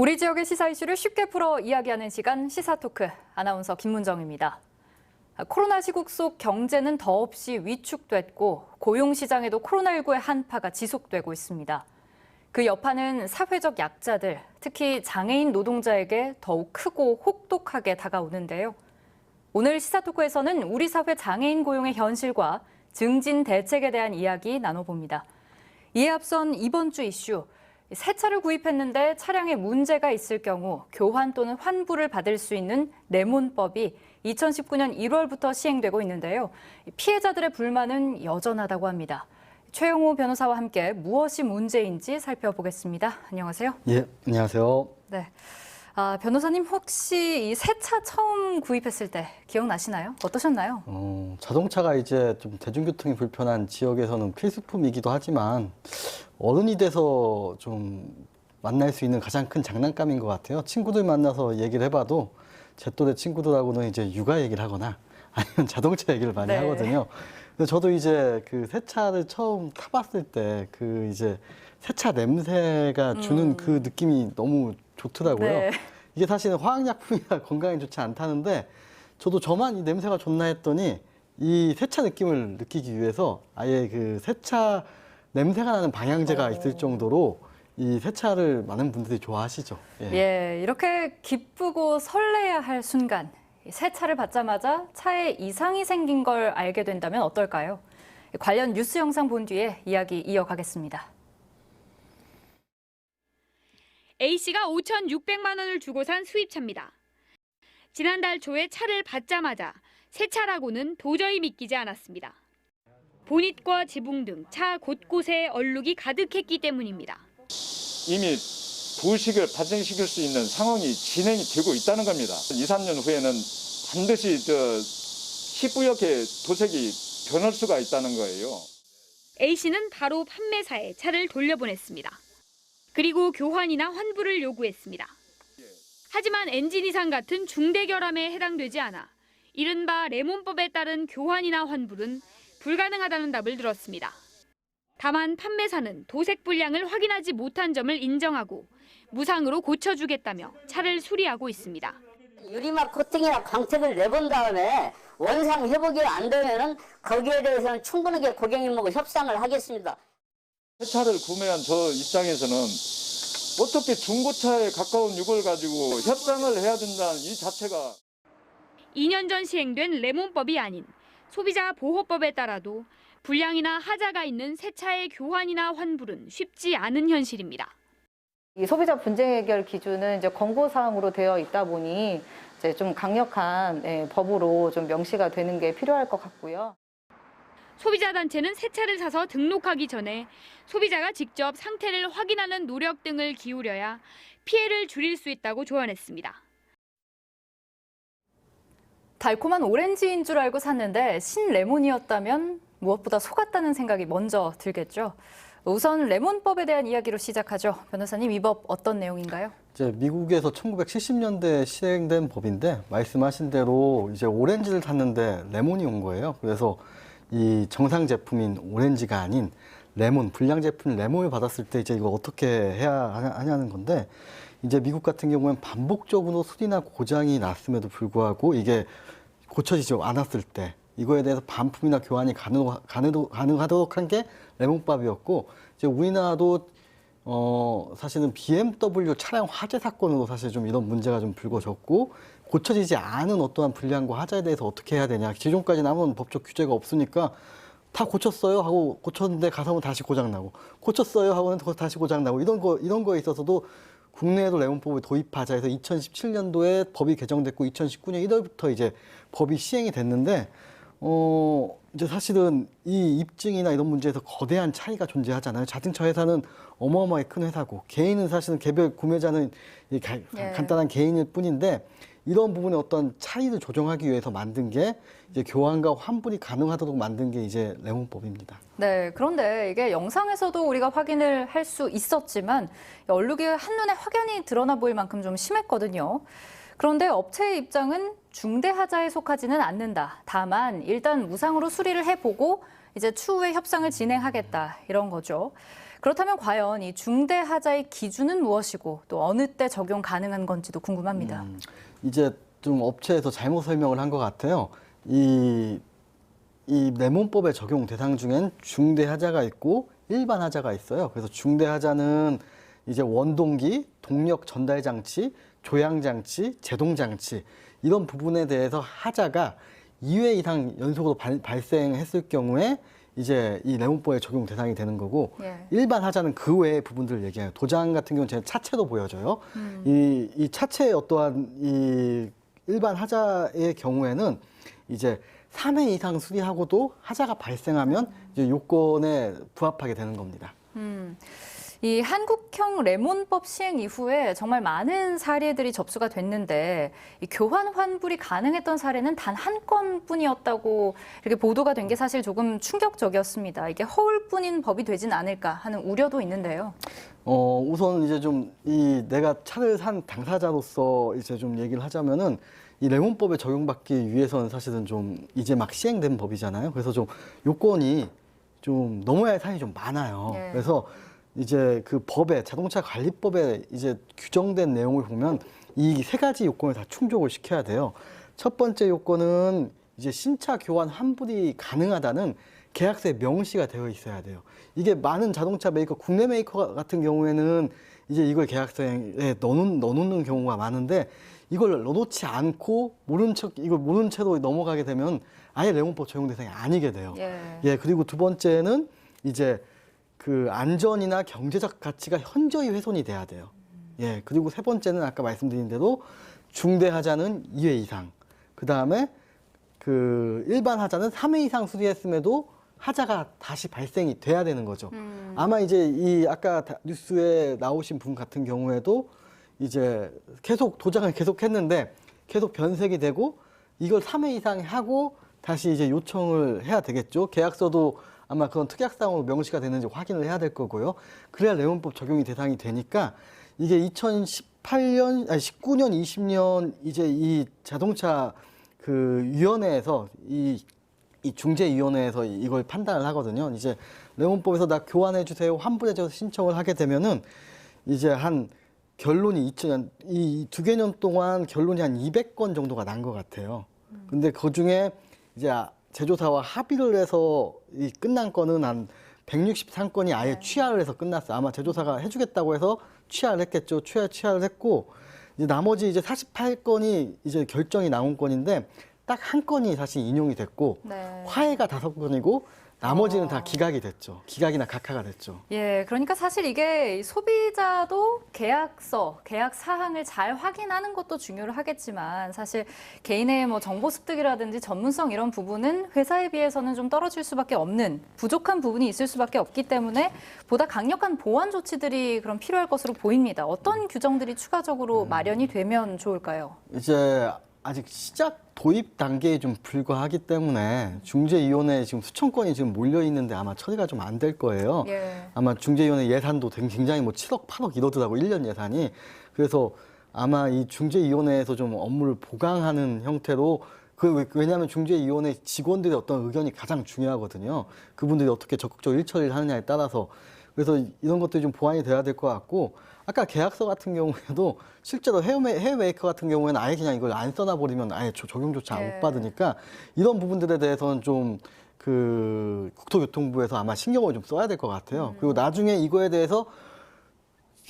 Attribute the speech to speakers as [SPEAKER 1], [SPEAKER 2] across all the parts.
[SPEAKER 1] 우리 지역의 시사 이슈를 쉽게 풀어 이야기하는 시간 시사토크, 아나운서 김문정입니다. 코로나 시국 속 경제는 더없이 위축됐고 고용시장에도 코로나19의 한파가 지속되고 있습니다. 그 여파는 사회적 약자들, 특히 장애인 노동자에게 더욱 크고 혹독하게 다가오는데요. 오늘 시사토크에서는 우리 사회 장애인 고용의 현실과 증진 대책에 대한 이야기 나눠봅니다. 이에 앞선 이번 주 이슈, 새 차를 구입했는데 차량에 문제가 있을 경우 교환 또는 환불을 받을 수 있는 레몬법이 2019년 1월부터 시행되고 있는데요. 피해자들의 불만은 여전하다고 합니다. 최영호 변호사와 함께 무엇이 문제인지 살펴보겠습니다. 안녕하세요.
[SPEAKER 2] 예, 안녕하세요.
[SPEAKER 1] 네. 변호사님 혹시 이 새 차 처음 구입했을 때 기억나시나요? 어떠셨나요?
[SPEAKER 2] 자동차가 이제 좀 대중교통이 불편한 지역에서는 필수품이기도 하지만 어른이 돼서 좀 만날 수 있는 가장 큰 장난감인 것 같아요. 친구들 만나서 얘기를 해봐도 제 또래 친구들하고는 이제 육아 얘기를 하거나 아니면 자동차 얘기를 많이 하거든요. 근데 저도 이제 그 새 차를 처음 타봤을 때 그 이제 새 차 냄새가 주는 그 느낌이 너무 좋더라고요.
[SPEAKER 1] 네.
[SPEAKER 2] 이게 사실은 화학약품이라 건강에 좋지 않다는데 저도 저만 이 냄새가 좋나 했더니 이 새 차 느낌을 느끼기 위해서 아예 그 새 차 냄새가 나는 방향제가 있을 정도로 이 새 차를 많은 분들이 좋아하시죠.
[SPEAKER 1] 예, 이렇게 기쁘고 설레야 할 순간, 새 차를 받자마자 차에 이상이 생긴 걸 알게 된다면 어떨까요? 관련 뉴스 영상 본 뒤에 이야기 이어가겠습니다.
[SPEAKER 3] A씨가 5,600만 원을 주고 산 수입차입니다. 지난달 초에 차를 받자마자 새 차라고는 도저히 믿기지 않았습니다. 보닛과 지붕 등 차 곳곳에 얼룩이 가득했기 때문입니다.
[SPEAKER 4] 이미 부식을 발생시킬 수 있는 상황이 진행이 되고 있다는 겁니다. 2, 3년 후에는 반드시 희뿌옇게 도색이 변할 수가 있다는 거예요.
[SPEAKER 3] A씨는 바로 판매사에 차를 돌려보냈습니다. 그리고 교환이나 환불을 요구했습니다. 하지만 엔진 이상 같은 중대 결함에 해당되지 않아 이른바 레몬법에 따른 교환이나 환불은 불가능하다는 답을 들었습니다. 다만 판매사는 도색 불량을 확인하지 못한 점을 인정하고 무상으로 고쳐주겠다며 차를 수리하고 있습니다.
[SPEAKER 5] 유리막 코팅이나 광택을 내본 다음에 원상 회복이 안 되면은 거기에 대해서는 충분하게 고객님하고 협상을 하겠습니다.
[SPEAKER 4] 새 차를 구매한 저 입장에서는 어떻게 중고차에 가까운 이걸 가지고 협상을 해야 된다는 이 자체가
[SPEAKER 3] 2년 전 시행된 레몬법이 아닌 소비자 보호법에 따라도 불량이나 하자가 있는 새 차의 교환이나 환불은 쉽지 않은 현실입니다.
[SPEAKER 6] 이 소비자 분쟁 해결 기준은 이제 권고 사항으로 되어 있다 보니 이제 좀 강력한 법으로 좀 명시가 되는 게 필요할 것 같고요.
[SPEAKER 3] 소비자 단체는 새 차를 사서 등록하기 전에 소비자가 직접 상태를 확인하는 노력 등을 기울여야 피해를 줄일 수 있다고 조언했습니다.
[SPEAKER 1] 달콤한 오렌지인 줄 알고 샀는데 신레몬이었다면 무엇보다 속았다는 생각이 먼저 들겠죠. 우선 레몬법에 대한 이야기로 시작하죠. 변호사님, 이 법 어떤 내용인가요?
[SPEAKER 2] 이제 미국에서 1970년대에 시행된 법인데 말씀하신 대로 이제 오렌지를 샀는데 레몬이 온 거예요. 그래서 이 정상 제품인 오렌지가 아닌 레몬, 불량 제품 레몬을 받았을 때 이제 이거 어떻게 해야 하냐는 건데 이제 미국 같은 경우는 반복적으로 수리나 고장이 났음에도 불구하고 이게 고쳐지지 않았을 때 이거에 대해서 반품이나 교환이 가능하도록 한 게 레몬법이었고 이제 우리나라도 사실은 BMW 차량 화재 사건으로 사실 좀 이런 문제가 좀 불거졌고 고쳐지지 않은 어떠한 불량과 하자에 대해서 어떻게 해야 되냐. 기존까지는 아무런 법적 규제가 없으니까 다 고쳤어요 하고 고쳤는데 가서는 다시 고장나고 고쳤어요 하고는 다시 고장나고 이런 거에 있어서도 국내에도 레몬법을 도입하자 해서 2017년도에 법이 개정됐고 2019년 1월부터 이제 법이 시행이 됐는데 이제 사실은 이 입증이나 이런 문제에서 거대한 차이가 존재하잖아요. 자동차 회사는 어마어마하게 큰 회사고 개인은 사실은 개별 구매자는 간단한 개인일 뿐인데 이런 부분에 어떤 차이를 조정하기 위해서 만든 게 이제 교환과 환불이 가능하도록 만든 게 이제 레몬법입니다.
[SPEAKER 1] 네, 그런데 이게 영상에서도 우리가 확인을 할 수 있었지만 얼룩이 한눈에 확연히 드러나 보일 만큼 좀 심했거든요. 그런데 업체의 입장은 중대 하자에 속하지는 않는다. 다만 일단 무상으로 수리를 해보고 이제 추후에 협상을 진행하겠다 이런 거죠. 그렇다면 과연 이 중대하자의 기준은 무엇이고 또 어느 때 적용 가능한 건지도 궁금합니다.
[SPEAKER 2] 이제 좀 업체에서 잘못 설명을 한 것 같아요. 이 레몬법의 적용 대상 중엔 중대하자가 있고 일반 하자가 있어요. 그래서 중대하자는 이제 원동기, 동력 전달 장치, 조향 장치, 제동 장치 이런 부분에 대해서 하자가 2회 이상 연속으로 발생했을 경우에 이제 이 레몬법의 적용 대상이 되는 거고
[SPEAKER 1] 예.
[SPEAKER 2] 일반 하자는 그 외의 부분들을 얘기해요. 도장 같은 경우는 제 차체도 보여줘요. 이 차체의 어떠한 이 일반 하자의 경우에는 이제 3회 이상 수리하고도 하자가 발생하면 이제 요건에 부합하게 되는 겁니다.
[SPEAKER 1] 이 한국형 레몬법 시행 이후에 정말 많은 사례들이 접수가 됐는데 이 교환 환불이 가능했던 사례는 단 한 건뿐이었다고 이렇게 보도가 된 게 사실 조금 충격적이었습니다. 이게 허울뿐인 법이 되진 않을까 하는 우려도 있는데요.
[SPEAKER 2] 우선 이제 좀 내가 차를 산 당사자로서 이제 좀 얘기를 하자면은 이 레몬법에 적용받기 위해서는 사실은 좀 이제 막 시행된 법이잖아요. 그래서 좀 요건이 좀 넘어야 할 사안이 좀 많아요.
[SPEAKER 1] 네.
[SPEAKER 2] 그래서 이제 그 법에 자동차 관리법에 이제 규정된 내용을 보면 이 세 가지 요건을 다 충족을 시켜야 돼요. 첫 번째 요건은 이제 신차 교환 환불이 가능하다는 계약서에 명시가 되어 있어야 돼요. 이게 많은 자동차 메이커, 국내 메이커 같은 경우에는 이제 이걸 계약서에 넣어놓는 경우가 많은데 이걸 넣어놓지 않고 이걸 모른 채로 넘어가게 되면 아예 레몬법 적용 대상이 아니게 돼요.
[SPEAKER 1] 예.
[SPEAKER 2] 그리고 두 번째는 이제 그 안전이나 경제적 가치가 현저히 훼손이 돼야 돼요. 그리고 세 번째는 아까 말씀드린 대로 중대하자는 2회 이상, 그 다음에 그 일반 하자는 3회 이상 수리했음에도 하자가 다시 발생이 돼야 되는 거죠. 아마 이제 이 아까 뉴스에 나오신 분 같은 경우에도 이제 계속 도장을 계속 했는데 계속 변색이 되고 이걸 3회 이상 하고 다시 이제 요청을 해야 되겠죠. 계약서도 아마 그런 특약사항으로 명시가 되는지 확인을 해야 될 거고요. 그래야 레몬법 적용이 대상이 되니까 이게 19년, 20년 이제 이 자동차 그 위원회에서 이 중재위원회에서 이걸 판단을 하거든요. 이제 레몬법에서 나 교환해 주세요, 환불해 주세요 신청을 하게 되면은 이제 한 결론이 이 두 개년 동안 결론이 한 200건 정도가 난 것 같아요. 근데 그 중에 이제 제조사와 합의를 해서 이 끝난 건은 한 163건이 아예 취하를 해서 끝났어요. 아마 제조사가 해주겠다고 해서 취하를 했겠죠. 취하를 했고 이제 나머지 이제 48건이 이제 결정이 나온 건인데 딱 한 건이 사실 인용이 됐고
[SPEAKER 1] 네.
[SPEAKER 2] 화해가 5건이고 나머지는 다 기각이 됐죠. 기각이나 각하가 됐죠.
[SPEAKER 1] 예, 그러니까 사실 이게 소비자도 계약서, 계약 사항을 잘 확인하는 것도 중요를 하겠지만 사실 개인의 뭐 정보 습득이라든지 전문성 이런 부분은 회사에 비해서는 좀 떨어질 수밖에 없는 부족한 부분이 있을 수밖에 없기 때문에 보다 강력한 보완 조치들이 그럼 필요할 것으로 보입니다. 어떤 규정들이 추가적으로 마련이 되면 좋을까요?
[SPEAKER 2] 이제 아직 시작 도입 단계에 좀 불과하기 때문에 중재위원회에 지금 수천 건이 지금 몰려 있는데 아마 처리가 좀 안 될 거예요.
[SPEAKER 1] 예.
[SPEAKER 2] 아마 중재위원회 예산도 굉장히 뭐 7억, 8억 이러더라고 1년 예산이. 그래서 아마 이 중재위원회에서 좀 업무를 보강하는 형태로 왜냐하면 중재위원회 직원들의 어떤 의견이 가장 중요하거든요. 그분들이 어떻게 적극적으로 일처리를 하느냐에 따라서. 그래서 이런 것들이 좀 보완이 돼야 될 것 같고 아까 계약서 같은 경우에도 실제로 해외 메이커 같은 경우에는 아예 그냥 이걸 안 써놔버리면 아예 적용조차 못 받으니까 이런 부분들에 대해서는 좀 그 국토교통부에서 아마 신경을 좀 써야 될 것 같아요. 그리고 나중에 이거에 대해서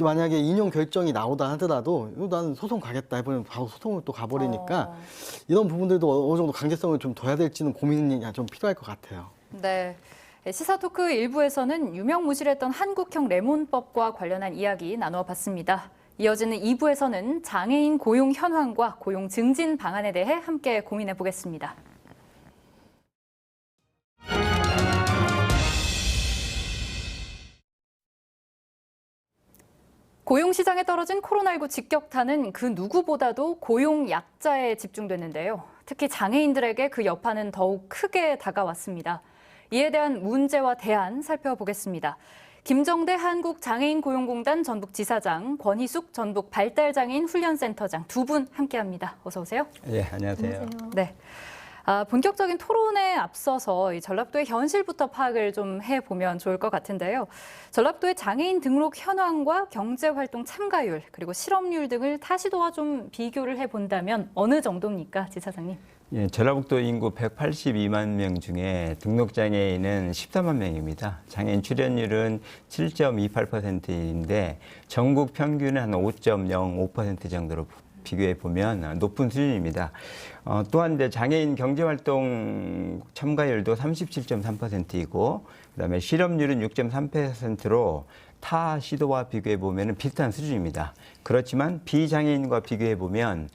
[SPEAKER 2] 만약에 인용 결정이 나오다 하더라도 나는 소송 가겠다 해보면 바로 소송을 또 가버리니까 이런 부분들도 어느 정도 강제성을 좀 둬야 될지는 고민이 좀 필요할 것 같아요.
[SPEAKER 1] 네. 시사토크 1부에서는 유명무실했던 한국형 레몬법과 관련한 이야기 나누어 봤습니다. 이어지는 2부에서는 장애인 고용 현황과 고용 증진 방안에 대해 함께 고민해 보겠습니다. 고용시장에 떨어진 코로나19 직격탄은 그 누구보다도 고용 약자에 집중됐는데요. 특히 장애인들에게 그 여파는 더욱 크게 다가왔습니다. 이에 대한 문제와 대안 살펴보겠습니다. 김정대 한국장애인고용공단 전북지사장, 권희숙 전북 발달장애인 훈련센터장 두 분 함께합니다. 어서 오세요.
[SPEAKER 7] 예, 안녕하세요.
[SPEAKER 1] 네. 본격적인 토론에 앞서서 이 전라도의 현실부터 파악을 좀 해보면 좋을 것 같은데요. 전라도의 장애인 등록 현황과 경제활동 참가율 그리고 실업률 등을 타시도와 좀 비교를 해본다면 어느 정도입니까, 지사장님?
[SPEAKER 7] 예, 전라북도 인구 182만 명 중에 등록장애인은 14만 명입니다. 장애인 출연율은 7.28%인데 전국 평균은 한 5.05% 정도로 비교해 보면 높은 수준입니다. 또한 이제 장애인 경제활동 참가율도 37.3%이고, 그다음에 실업률은 6.3%로 타 시도와 비교해 보면 비슷한 수준입니다. 그렇지만 비장애인과 비교해 보면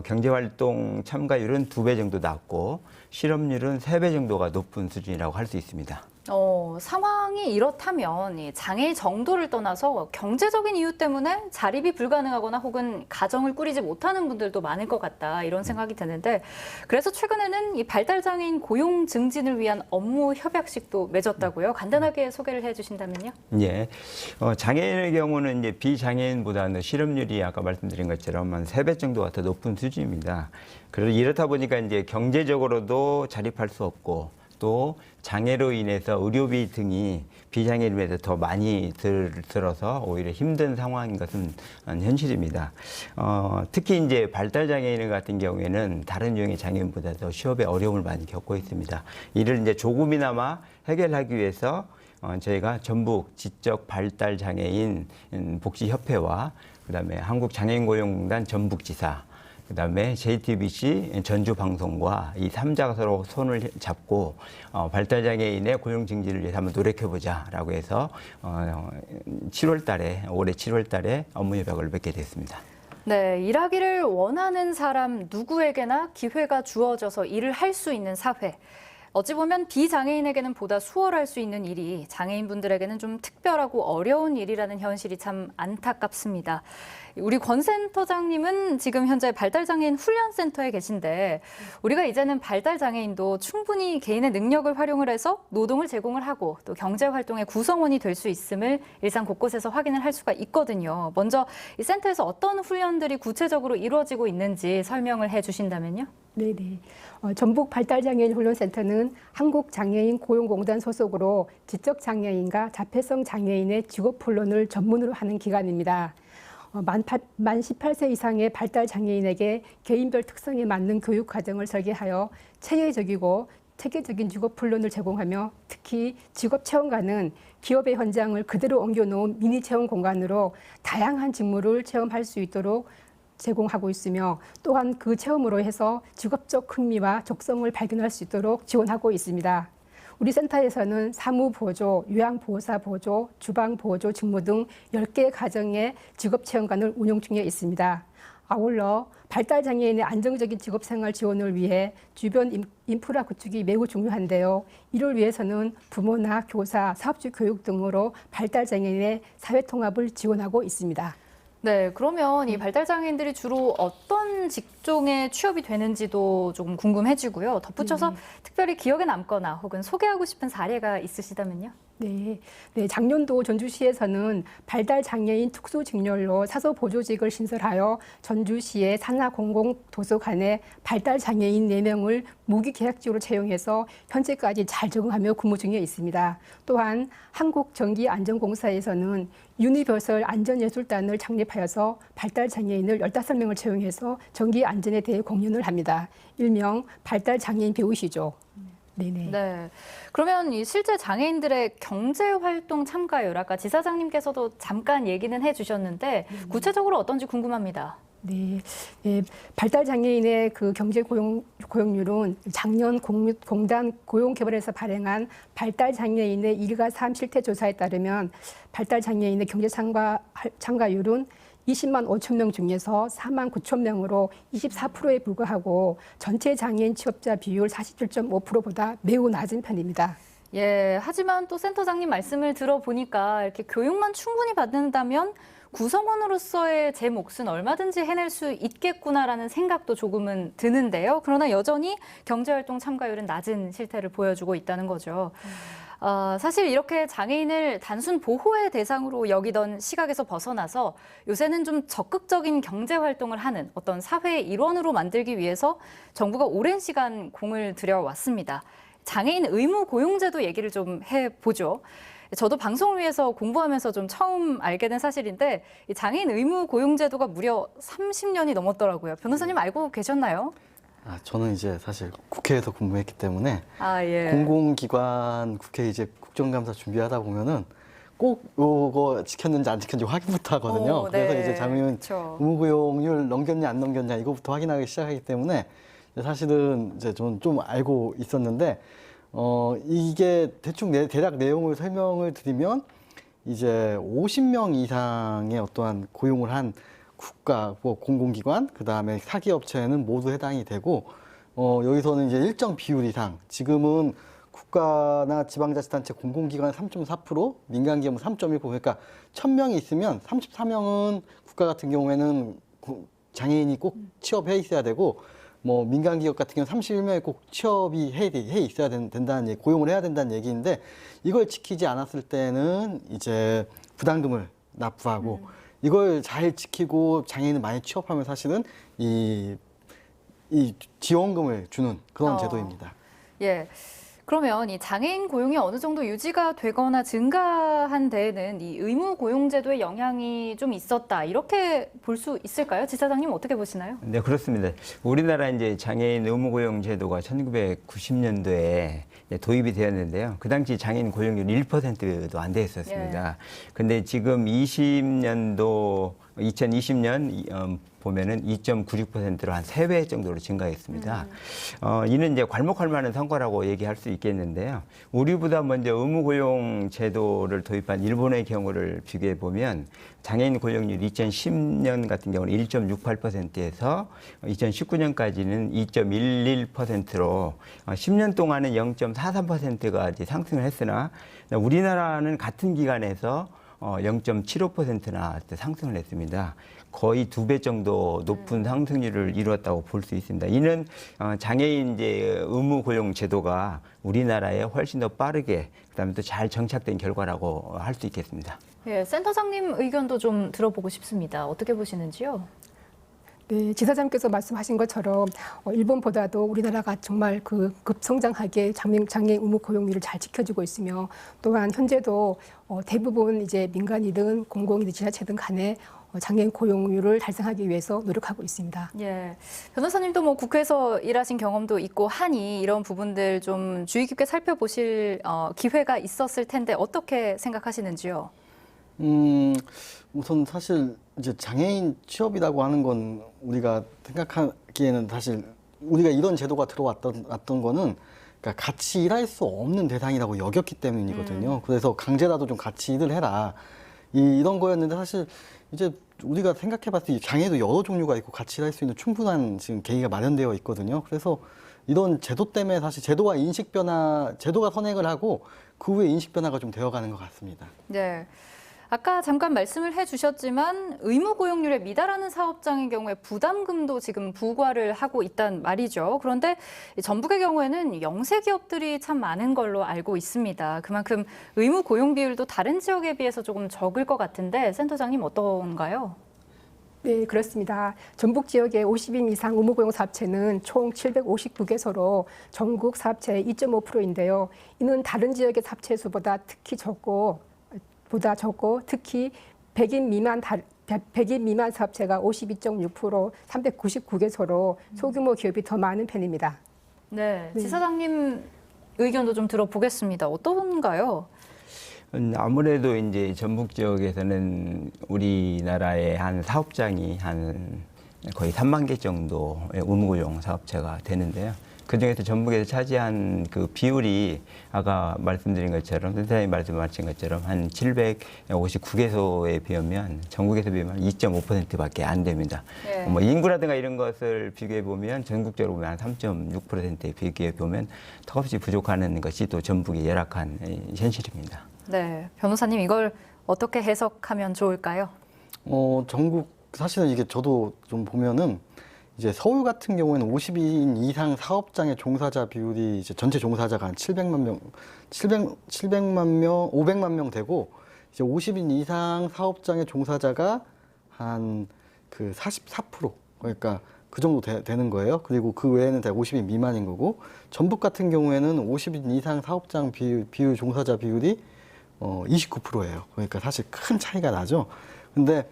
[SPEAKER 7] 경제활동 참가율은 2배 정도 낮고 실업률은 3배 정도가 높은 수준이라고 할 수 있습니다.
[SPEAKER 1] 상황이 이렇다면 이 장애 정도를 떠나서 경제적인 이유 때문에 자립이 불가능하거나 혹은 가정을 꾸리지 못하는 분들도 많을 것 같다 이런 생각이 드는데 그래서 최근에는 이 발달장애인 고용 증진을 위한 업무 협약식도 맺었다고요. 간단하게 소개를 해주신다면요.
[SPEAKER 7] 예, 장애인의 경우는 이제 비장애인보다는 실업률이 아까 말씀드린 것처럼 한 3배 정도가 더 높은 수준입니다. 그래서 이렇다 보니까 이제 경제적으로도 자립할 수 없고 또 장애로 인해서 의료비 등이 비장애인에 더 많이 들어서 오히려 힘든 상황인 것은 현실입니다. 특히 이제 발달장애인 같은 경우에는 다른 유형의 장애인보다도 취업에 어려움을 많이 겪고 있습니다. 이를 이제 조금이나마 해결하기 위해서 저희가 전북 지적 발달 장애인 복지협회와 그다음에 한국장애인고용공단 전북지사 그다음에 JTBC 전주방송과 이 3자가 서로 손을 잡고 발달장애인의 고용 증진을 위해서 한번 노력해보자라고 해서 7월 달에 올해 7월 달에 업무 협약을 맺게 됐습니다.
[SPEAKER 1] 네, 일하기를 원하는 사람 누구에게나 기회가 주어져서 일을 할 수 있는 사회. 어찌 보면 비장애인에게는 보다 수월할 수 있는 일이 장애인분들에게는 좀 특별하고 어려운 일이라는 현실이 참 안타깝습니다. 우리 권 센터장님은 지금 현재 발달장애인 훈련센터에 계신데 우리가 이제는 발달장애인도 충분히 개인의 능력을 활용을 해서 노동을 제공을 하고 또 경제활동의 구성원이 될 수 있음을 일상 곳곳에서 확인을 할 수가 있거든요. 먼저 이 센터에서 어떤 훈련들이 구체적으로 이루어지고 있는지 설명을 해주신다면요.
[SPEAKER 8] 네네. 전북 발달장애인 훈련센터는 한국장애인 고용공단 소속으로 지적장애인과 자폐성 장애인의 직업 훈련을 전문으로 하는 기관입니다. 만 18세 이상의 발달장애인에게 개인별 특성에 맞는 교육 과정을 설계하여 체계적이고 체계적인 직업 훈련을 제공하며 특히 직업 체험관은 기업의 현장을 그대로 옮겨놓은 미니 체험 공간으로 다양한 직무를 체험할 수 있도록 제공하고 있으며 또한 그 체험으로 해서 직업적 흥미와 적성을 발견할 수 있도록 지원하고 있습니다. 우리 센터에서는 사무보조, 요양보호사보조, 주방보조 직무 등 10개 가정의 직업체험관을 운영 중에 있습니다. 아울러 발달장애인의 안정적인 직업생활 지원을 위해 주변 인프라 구축이 매우 중요한데요. 이를 위해서는 부모나 교사, 사업주 교육 등으로 발달장애인의 사회통합을 지원하고 있습니다.
[SPEAKER 1] 네, 그러면 이 발달장애인들이 주로 어떤 직종에 취업이 되는지도 조금 궁금해지고요. 덧붙여서 특별히 기억에 남거나 혹은 소개하고 싶은 사례가 있으시다면요.
[SPEAKER 8] 네, 작년도 전주시에서는 발달장애인 특수직렬로 사소보조직을 신설하여 전주시의 산하공공도서관에 발달장애인 4명을 무기계약직으로 채용해서 현재까지 잘 적응하며 근무 중에 있습니다. 또한 한국전기안전공사에서는 유니버설 안전예술단을 창립하여서 발달장애인을 15명을 채용해서 전기안전에 대해 공연을 합니다. 일명 발달장애인 배우시죠. 네네.
[SPEAKER 1] 네. 그러면 이 실제 장애인들의 경제활동 참가율, 아까 지사장님께서도 잠깐 얘기는 해주셨는데 구체적으로 어떤지 궁금합니다.
[SPEAKER 8] 네, 발달장애인의 그 경제 고용률은 작년 공단 고용개발에서 발행한 발달장애인의 일가 삶 실태 조사에 따르면 발달장애인의 경제 참가율은 20만 5천 명 중에서 4만 9천 명으로 24%에 불과하고 전체 장애인 취업자 비율 47.5%보다 매우 낮은 편입니다.
[SPEAKER 1] 예, 하지만 또 센터장님 말씀을 들어보니까 이렇게 교육만 충분히 받는다면 구성원으로서의 제 몫은 얼마든지 해낼 수 있겠구나라는 생각도 조금은 드는데요. 그러나 여전히 경제활동 참가율은 낮은 실태를 보여주고 있다는 거죠. 사실 이렇게 장애인을 단순 보호의 대상으로 여기던 시각에서 벗어나서 요새는 좀 적극적인 경제 활동을 하는 어떤 사회의 일원으로 만들기 위해서 정부가 오랜 시간 공을 들여왔습니다. 장애인 의무 고용제도 얘기를 좀 해보죠. 저도 방송을 위해서 공부하면서 좀 처음 알게 된 사실인데 이 장애인 의무 고용제도가 무려 30년이 넘었더라고요. 변호사님 알고 계셨나요?
[SPEAKER 2] 저는 이제 사실 국회에서 근무했기 때문에
[SPEAKER 1] 예.
[SPEAKER 2] 공공기관 국회 이제 국정감사 준비하다 보면은 꼭 이거 지켰는지 안 지켰는지 확인부터 하거든요. 그래서 이제 장애인
[SPEAKER 1] 그렇죠.
[SPEAKER 2] 의무고용률 넘겼냐 안 넘겼냐 이거부터 확인하기 시작하기 때문에 사실은 이제 저는 좀 알고 있었는데 이게 대략 내용을 설명을 드리면 이제 50명 이상의 어떠한 고용을 한 국가, 공공기관, 그 다음에 사기업체는 모두 해당이 되고, 여기서는 이제 일정 비율 이상, 지금은 국가나 지방자치단체 공공기관 3.4%, 민간기업은 3.1%, 그러니까 1000명이 있으면 34명은 국가 같은 경우에는 장애인이 꼭 취업해 있어야 되고, 뭐 민간기업 같은 경우는 31명이 꼭 취업이 해 있어야 된다는 얘기, 고용을 해야 된다는 얘기인데, 이걸 지키지 않았을 때는 이제 부담금을 납부하고, 이걸 잘 지키고 장애인을 많이 취업하면 사실은 이 지원금을 주는 그런 제도입니다.
[SPEAKER 1] 예. 그러면 이 장애인 고용이 어느 정도 유지가 되거나 증가한 데에는 이 의무 고용제도의 영향이 좀 있었다 이렇게 볼 수 있을까요? 지사장님 어떻게 보시나요?
[SPEAKER 7] 네, 그렇습니다. 우리나라 이제 장애인 의무 고용 제도가 1990년도에 도입이 되었는데요. 그 당시 장애인 고용률 1%도 안 됐었습니다. 근데 지금 2020년 보면은 2.96%로 한 3배 정도로 증가했습니다. 이는 이제 괄목할 만한 성과라고 얘기할 수 있겠는데요. 우리보다 먼저 의무 고용 제도를 도입한 일본의 경우를 비교해 보면 장애인 고용률 2010년 같은 경우는 1.68%에서 2019년까지는 2.11%로 10년 동안은 0.43%가 이제 상승을 했으나 우리나라는 같은 기간에서 0.75%나 상승을 했습니다. 거의 2배 정도 높은 상승률을 이루었다고 볼 수 있습니다. 이는 장애인 이제 의무 고용 제도가 우리나라에 훨씬 더 빠르게 그다음에 또 잘 정착된 결과라고 할 수 있겠습니다.
[SPEAKER 1] 예, 센터장님 의견도 좀 들어보고 싶습니다. 어떻게 보시는지요?
[SPEAKER 8] 네, 지사장께서 말씀하신 것처럼 일본보다도 우리나라가 정말 그 급성장하게 장애인 의무 고용률을 잘 지켜주고 있으며 또한 현재도 대부분 이제 민간이든 공공이든 지자체든 간에 장애인 고용률을 달성하기 위해서 노력하고 있습니다.
[SPEAKER 1] 예, 변호사님도 뭐 국회에서 일하신 경험도 있고 하니 이런 부분들 좀 주의 깊게 살펴보실 기회가 있었을 텐데 어떻게 생각하시는지요?
[SPEAKER 2] 우선 사실 이제 장애인 취업이라고 하는 건 우리가 생각하기에는 사실 우리가 이런 제도가 들어왔던 거는 그러니까 같이 일할 수 없는 대상이라고 여겼기 때문이거든요. 그래서 강제라도 좀 같이 일을 해라. 이런 거였는데 사실 이제 우리가 생각해봤을 때 장애도 여러 종류가 있고 같이 일할 수 있는 충분한 지금 계기가 마련되어 있거든요. 그래서 이런 제도 때문에 사실 제도가 선행을 하고 그 후에 인식 변화가 좀 되어가는 것 같습니다.
[SPEAKER 1] 네. 아까 잠깐 말씀을 해주셨지만 의무 고용률에 미달하는 사업장의 경우에 부담금도 지금 부과를 하고 있단 말이죠. 그런데 전북의 경우에는 영세 기업들이 참 많은 걸로 알고 있습니다. 그만큼 의무 고용 비율도 다른 지역에 비해서 조금 적을 것 같은데 센터장님 어떤가요?
[SPEAKER 8] 네, 그렇습니다. 전북 지역의 50인 이상 의무 고용 사업체는 총 759개소로 전국 사업체의 2.5%인데요. 이는 다른 지역의 사업체 수보다 특히 100인 미만 사업체가 52.6%, 399개소로 소규모 기업이 더 많은 편입니다.
[SPEAKER 1] 네, 지사장님 의견도 좀 들어보겠습니다. 어떤가요?
[SPEAKER 7] 아무래도 이제 전북 지역에서는 우리나라의 한 사업장이 한 거의 3만 개 정도의 의무고용 사업체가 되는데요. 그중에서 전북에서 차지한 그 비율이 아까 말씀드린 것처럼 선생님이 말씀하신 것처럼 한 759개소에 비하면 전국에서 비하면 2.5%밖에 안 됩니다.
[SPEAKER 1] 네.
[SPEAKER 7] 뭐 인구라든가 이런 것을 비교해 보면 전국적으로 보면 한 3.6%에 비교해 보면 턱없이 부족하는 것이 또 전북의 열악한 현실입니다.
[SPEAKER 1] 네, 변호사님 이걸 어떻게 해석하면 좋을까요?
[SPEAKER 2] 전국 사실은 이게 저도 좀 보면은 이제 서울 같은 경우에는 52인 이상 사업장의 종사자 비율이 이제 전체 종사자가 한 700만 명, 700만 명, 500만 명 되고 이제 50인 이상 사업장의 종사자가 한 그 44%, 그러니까 그 정도 되는 거예요. 그리고 그 외에는 다 50인 미만인 거고, 전북 같은 경우에는 50인 이상 사업장 비율 종사자 비율이 29%예요. 그러니까 사실 큰 차이가 나죠. 근데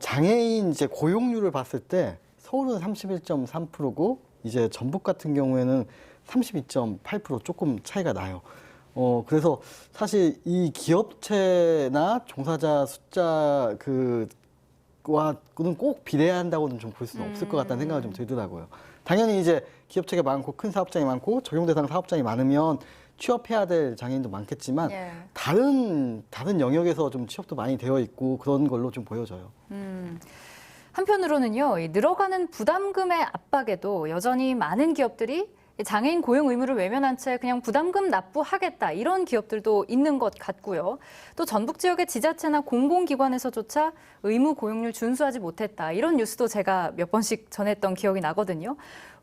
[SPEAKER 2] 장애인 이제 고용률을 봤을 때 서울은 31.3%고 이제 전북 같은 경우에는 32.8% 조금 차이가 나요. 그래서 사실 이 기업체나 종사자 숫자 와는 꼭 비례한다고는 좀 볼 수는 없을 것 같다는 생각이 좀 들더라고요. 당연히 이제 기업체가 많고 큰 사업장이 많고 적용 대상 사업장이 많으면 취업해야 될 장애인도 많겠지만
[SPEAKER 1] 예.
[SPEAKER 2] 다른 영역에서 좀 취업도 많이 되어 있고 그런 걸로 좀 보여져요.
[SPEAKER 1] 한편으로는요, 이 늘어가는 부담금의 압박에도 여전히 많은 기업들이 장애인 고용 의무를 외면한 채 그냥 부담금 납부하겠다 이런 기업들도 있는 것 같고요. 또 전북 지역의 지자체나 공공기관에서조차 의무 고용률 준수하지 못했다 이런 뉴스도 제가 몇 번씩 전했던 기억이 나거든요.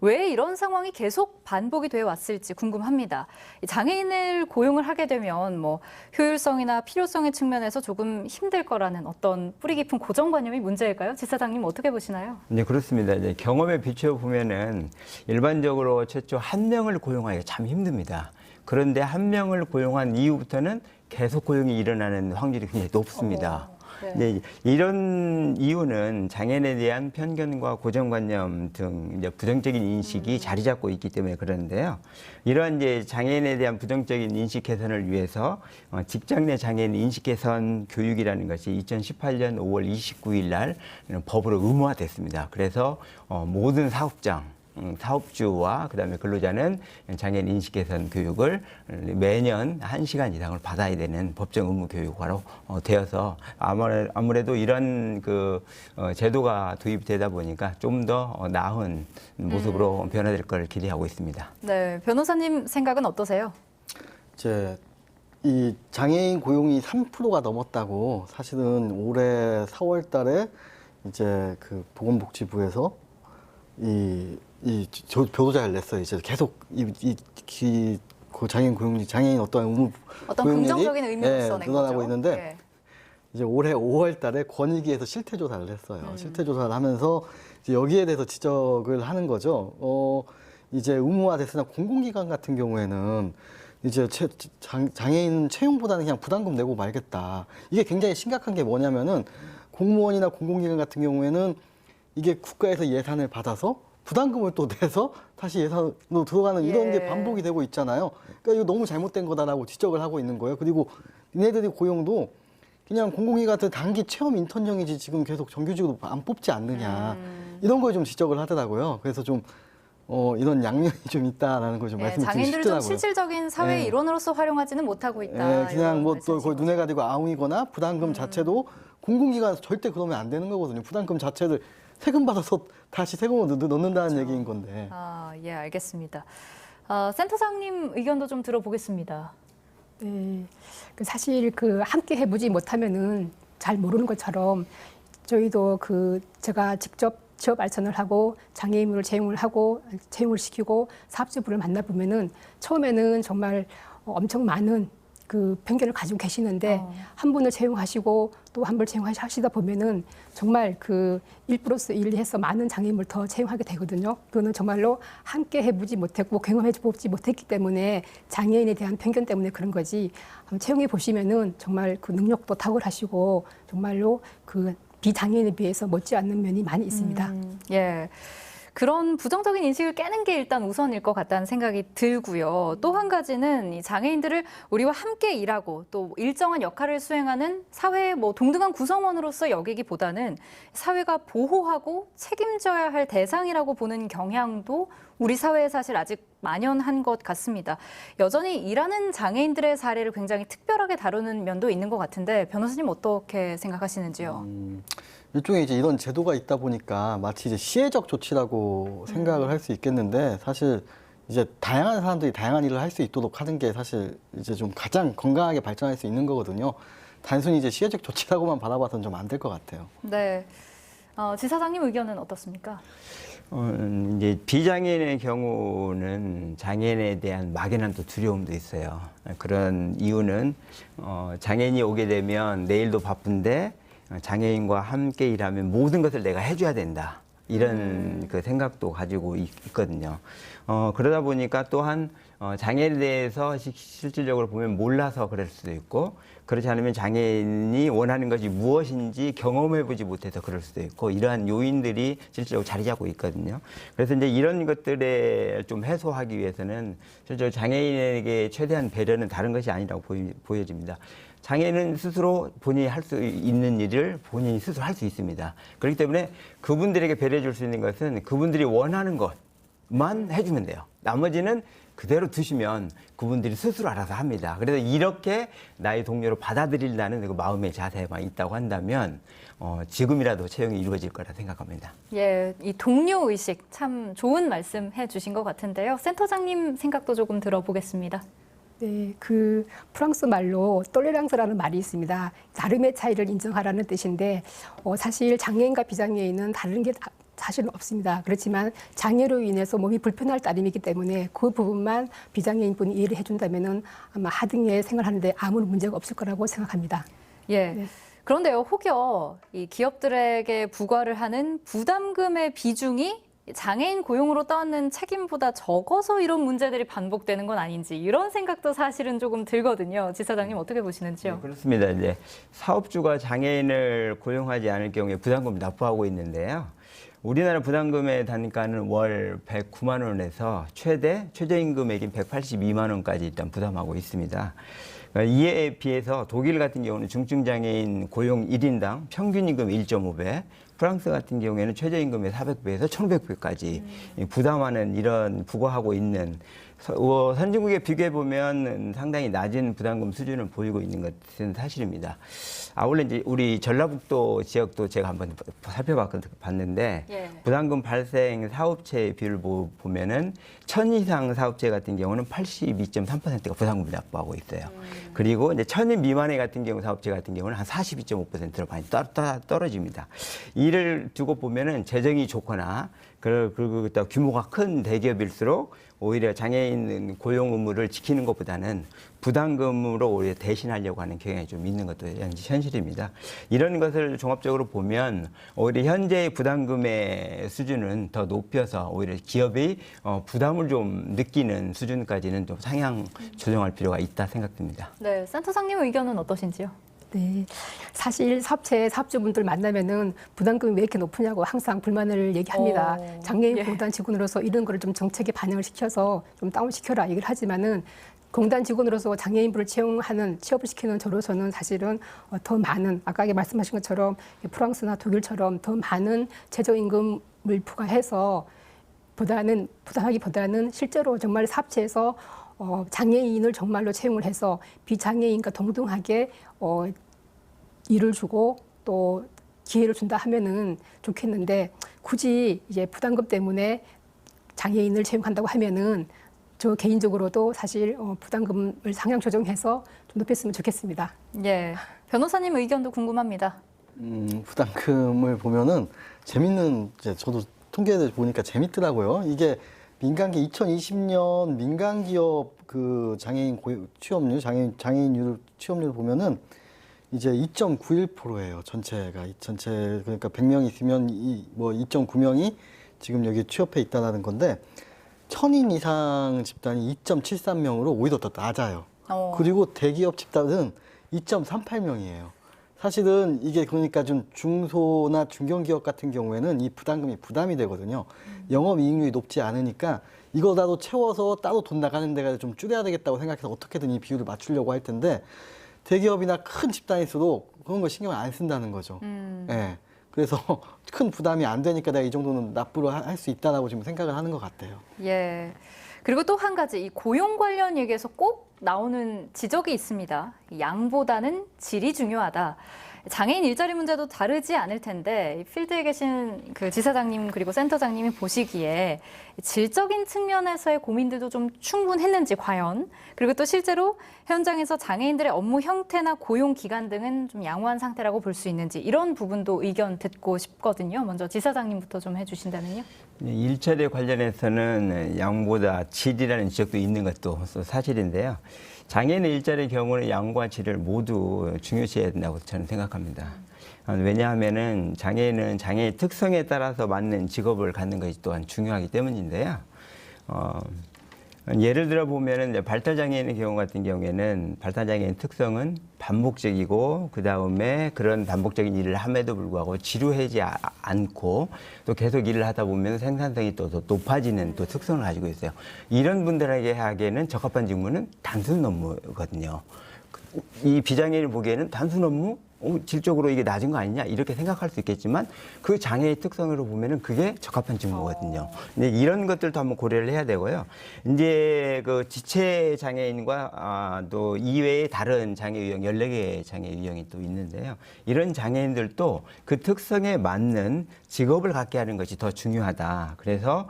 [SPEAKER 1] 왜 이런 상황이 계속 반복이 되어 왔을지 궁금합니다. 장애인을 고용을 하게 되면 뭐 효율성이나 필요성의 측면에서 조금 힘들 거라는 어떤 뿌리 깊은 고정관념이 문제일까요? 지사장님 어떻게 보시나요?
[SPEAKER 7] 네, 그렇습니다. 이제 경험에 비추어 보면은 일반적으로 최초 한 명을 고용하기가 참 힘듭니다. 그런데 한 명을 고용한 이후부터는 계속 고용이 일어나는 확률이 굉장히 높습니다. 네, 이런 이유는 장애인에 대한 편견과 고정관념 등 이제 부정적인 인식이 자리 잡고 있기 때문에 그런데요. 이러한 이제 장애인에 대한 부정적인 인식 개선을 위해서 직장 내 장애인 인식 개선 교육이라는 것이 2018년 5월 29일 날 법으로 의무화됐습니다. 그래서 모든 사업주와 그다음에 근로자는 장애인 인식 개선 교육을 매년 1시간 이상을 받아야 되는 법정 의무 교육화로 되어서 아무래도 이런 제도가 도입되다 보니까 좀 더 나은 모습으로 변화될 걸 기대하고 있습니다.
[SPEAKER 1] 네, 변호사님 생각은 어떠세요?
[SPEAKER 2] 이제 이 장애인 고용이 3%가 넘었다고 사실은 올해 4월 달에 이제 그 보건복지부에서 저 보도자를 냈어요. 이제 계속 그 장애인 어떤 의무
[SPEAKER 1] 어떤
[SPEAKER 2] 고용률이,
[SPEAKER 1] 긍정적인 의미로서 낸
[SPEAKER 2] 늘어나고
[SPEAKER 1] 거죠.
[SPEAKER 2] 있는데
[SPEAKER 1] 예.
[SPEAKER 2] 이제 올해 5월 달에 권익위에서 실태 조사를 했어요. 실태 조사를 하면서 이제 여기에 대해서 지적을 하는 거죠. 이제 의무화 됐으나 공공기관 같은 경우에는 이제 장애인 채용보다는 그냥 부담금 내고 말겠다. 이게 굉장히 심각한 게 뭐냐면은 공무원이나 공공기관 같은 경우에는 이게 국가에서 예산을 받아서 부담금을 또 내서 다시 예산으로 들어가는 이런 게 반복이 되고 있잖아요. 그러니까 이거 너무 잘못된 거다라고 지적을 하고 있는 거예요. 그리고 얘네들이 고용도 그냥 공공기관 같은 단기 체험 인턴형이지 지금 계속 정규직으로 안 뽑지 않느냐. 이런 걸 좀 지적을 하더라고요. 그래서 좀 이런 양면이 좀 있다라는 걸 좀 말씀드리고 싶더라고요.
[SPEAKER 1] 장애인들을 좀 실질적인 사회
[SPEAKER 2] 네.
[SPEAKER 1] 일원으로서 활용하지는 못하고 있다.
[SPEAKER 2] 그냥 뭐 또
[SPEAKER 1] 말씀이신
[SPEAKER 2] 눈에 가리고 아웅이거나 부담금 자체도 공공기관에서 절대 그러면 안 되는 거거든요. 부담금 자체를 세금 받아서 다시 세금을 넣는다는 얘기인 건데.
[SPEAKER 1] 예, 알겠습니다. 센터장님 의견도 좀 들어보겠습니다.
[SPEAKER 8] 네, 사실 함께 해보지 못하면은 잘 모르는 것처럼 저희도 제가 직접 취업 알선을 하고 장애인을 채용을 시키고 사업주분을 만나보면은 처음에는 정말 엄청 많은 편견을 가지고 계시는데 한 분을 채용하시고 또 한 분을 채용하시다 보면은 정말 1+1 해서 많은 장애인을 더 채용하게 되거든요. 그거는 정말로 함께 해보지 못했고 경험해보지 못했기 때문에 장애인에 대한 편견 때문에 그런 거지. 한번 채용해 보시면은 정말 능력도 탁월하시고 정말로 비장애인에 비해서 못지않는 면이 많이 있습니다.
[SPEAKER 1] 예. 그런 부정적인 인식을 깨는 게 일단 우선일 것 같다는 생각이 들고요. 또 한 가지는 이 장애인들을 우리와 함께 일하고 또 일정한 역할을 수행하는 사회의 동등한 구성원으로서 여기기보다는 사회가 보호하고 책임져야 할 대상이라고 보는 경향도 우리 사회에 사실 아직 만연한 것 같습니다. 여전히 일하는 장애인들의 사례를 굉장히 특별하게 다루는 면도 있는 것 같은데 변호사님 어떻게 생각하시는지요?
[SPEAKER 2] 일종의 이제 이런 제도가 있다 보니까 마치 이제 시혜적 조치라고 생각을 할 수 있겠는데 사실 이제 다양한 사람들이 다양한 일을 할 수 있도록 하는 게 사실 이제 좀 가장 건강하게 발전할 수 있는 거거든요. 단순히 이제 시혜적 조치라고만 바라봐서는 좀 안 될 것 같아요.
[SPEAKER 1] 네. 지사장님 의견은 어떻습니까?
[SPEAKER 7] 이제 비장애인의 경우는 장애인에 대한 막연한 또 두려움도 있어요. 그런 이유는 장애인이 오게 되면 내일도 바쁜데 장애인과 함께 일하면 모든 것을 내가 해줘야 된다. 이런 그 생각도 가지고 있거든요. 그러다 보니까 또한 장애인에 대해서 실질적으로 보면 몰라서 그럴 수도 있고, 그렇지 않으면 장애인이 원하는 것이 무엇인지 경험해보지 못해서 그럴 수도 있고, 이러한 요인들이 실질적으로 자리 잡고 있거든요. 그래서 이제 이런 것들에 좀 해소하기 위해서는 실제로 장애인에게 최대한 배려는 다른 것이 아니라고 보여집니다. 장애인은 스스로 본인이 할 수 있는 일을 본인이 스스로 할 수 있습니다. 그렇기 때문에 그분들에게 배려해 줄 수 있는 것은 그분들이 원하는 것만 해주면 돼요. 나머지는 그대로 두시면 그분들이 스스로 알아서 합니다. 그래서 이렇게 나의 동료로 받아들인다는 그 마음의 자세만 있다고 한다면 지금이라도 채용이 이루어질 거라 생각합니다.
[SPEAKER 1] 예, 이 동료 의식 참 좋은 말씀 해주신 것 같은데요. 센터장님 생각도 조금 들어보겠습니다.
[SPEAKER 8] 네, 그 프랑스 말로 똘레랑스라는 말이 있습니다. 다름의 차이를 인정하라는 뜻인데 사실 장애인과 비장애인은 다른 게 사실은 없습니다. 그렇지만 장애로 인해서 몸이 불편할 따름이기 때문에 그 부분만 비장애인분이 이해를 해준다면은 아마 하등에 생활하는데 아무런 문제가 없을 거라고 생각합니다.
[SPEAKER 1] 예.
[SPEAKER 8] 네.
[SPEAKER 1] 그런데요, 혹여 이 기업들에게 부과를 하는 부담금의 비중이 장애인 고용으로 떠안는 책임보다 적어서 이런 문제들이 반복되는 건 아닌지 이런 생각도 사실은 조금 들거든요. 지사장님 어떻게 보시는지요?
[SPEAKER 7] 네, 그렇습니다. 이제 사업주가 장애인을 고용하지 않을 경우에 부담금을 납부하고 있는데요. 우리나라 부담금의 단가는 월 109만 원에서 최저임금액인 182만 원까지 일단 부담하고 있습니다. 이에 비해서 독일 같은 경우는 중증장애인 고용 1인당 평균 임금 1.5배, 프랑스 같은 경우에는 최저임금의 400배에서 1,500배까지 부담하는 이런 부과하고 있는 선진국에 비교해 보면 상당히 낮은 부담금 수준을 보이고 있는 것은 사실입니다. 아울러 이제 우리 전라북도 지역도 제가 한번 살펴봤는데
[SPEAKER 1] 예.
[SPEAKER 7] 부담금 발생 사업체 비율을 보면은 1,000 이상 사업체 같은 경우는 82.3%가 부담금을 납부하고 있어요. 그리고 이제 1,000인 미만의 같은 경우 사업체 같은 경우는 한 42.5%로 많이 떨어집니다. 이를 두고 보면은 재정이 좋거나 그리고 또 규모가 큰 대기업일수록 오히려 장애인 고용 의무를 지키는 것보다는 부담금으로 오히려 대신하려고 하는 경향이 좀 있는 것도 현실입니다. 이런 것을 종합적으로 보면 오히려 현재의 부담금의 수준은 더 높여서 오히려 기업이 부담을 좀 느끼는 수준까지는 좀 상향 조정할 필요가 있다 생각됩니다.
[SPEAKER 1] 네, 센터장님 의견은 어떠신지요?
[SPEAKER 8] 네, 사실 사업주분들 만나면은 부담금이 왜 이렇게 높으냐고 항상 불만을 얘기합니다. 장애인 공단 직원으로서 이런 거를 좀 정책에 반영을 시켜서 좀 다운시켜라 얘기를 하지만은 공단 직원으로서 장애인분을 취업을 시키는 저로서는 사실은 더 많은 아까 말씀하신 것처럼 프랑스나 독일처럼 더 많은 최저임금을 부과해서 부담하기보다는 실제로 정말 사업체에서 장애인을 정말로 채용을 해서 비장애인과 동등하게 일을 주고 또 기회를 준다 하면은 좋겠는데 굳이 이제 부담금 때문에 장애인을 채용한다고 하면은 저 개인적으로도 사실 부담금을 상향 조정해서 좀 높였으면 좋겠습니다.
[SPEAKER 1] 예, 변호사님 의견도 궁금합니다.
[SPEAKER 2] 부담금을 보면은 재밌는 저도 통계를 보니까 재밌더라고요. 이게 민간기 2020년 민간기업 그 장애인 취업률, 장애인율 취업률 보면은 이제 2.91%예요. 전체 그러니까 100명 있으면 2.9명이 지금 여기 취업해 있다는 건데 1,000인 이상 집단이 2.73명으로 오히려 더 낮아요. 그리고 대기업 집단은 2.38명이에요. 사실은 이게 그러니까 좀 중소나 중견기업 같은 경우에는 이 부담금이 부담이 되거든요. 영업이익률이 높지 않으니까 이거라도 채워서 따로 돈 나가는 데가 좀 줄여야 되겠다고 생각해서 어떻게든 이 비율을 맞추려고 할 텐데 대기업이나 큰 집단일수록 그런 거 신경을 안 쓴다는 거죠. 예. 그래서 큰 부담이 안 되니까 내가 이 정도는 납부를 할 수 있다라고 지금 생각을 하는 것 같아요.
[SPEAKER 1] 예. 그리고 또 한 가지 이 고용 관련 얘기에서 꼭 나오는 지적이 있습니다. 양보다는 질이 중요하다. 장애인 일자리 문제도 다르지 않을 텐데 필드에 계신 그 지사장님 그리고 센터장님이 보시기에 질적인 측면에서의 고민들도 좀 충분했는지 과연, 그리고 또 실제로 현장에서 장애인들의 업무 형태나 고용 기간 등은 좀 양호한 상태라고 볼 수 있는지, 이런 부분도 의견 듣고 싶거든요. 먼저 지사장님부터 좀 해주신다면요.
[SPEAKER 7] 일자리 관련해서는 양보다 질이라는 지적도 있는 것도 사실인데요. 장애인 일자리의 경우는 양과 질을 모두 중요시해야 된다고 저는 생각합니다. 왜냐하면은 장애인은 장애의 특성에 따라서 맞는 직업을 갖는 것이 또한 중요하기 때문인데요. 예를 들어 보면은 이제 발달장애인의 경우 같은 경우에는 발달장애인 특성은 반복적이고 그 다음에 그런 반복적인 일을 함에도 불구하고 지루하지 않고 또 계속 일을 하다 보면 생산성이 또 높아지는 또 특성을 가지고 있어요. 이런 분들에게 하기에는 적합한 직무는 단순 업무거든요. 이 비장애인을 보기에는 단순 업무? 질적으로 이게 낮은 거 아니냐 이렇게 생각할 수 있겠지만 그 장애의 특성으로 보면은 그게 적합한 직무거든요. 근데 이런 것들도 한번 고려를 해야 되고요. 이제 그 지체 장애인과 또 이외의 다른 장애 유형 14개의 장애 유형이 또 있는데요. 이런 장애인들도 그 특성에 맞는 직업을 갖게 하는 것이 더 중요하다. 그래서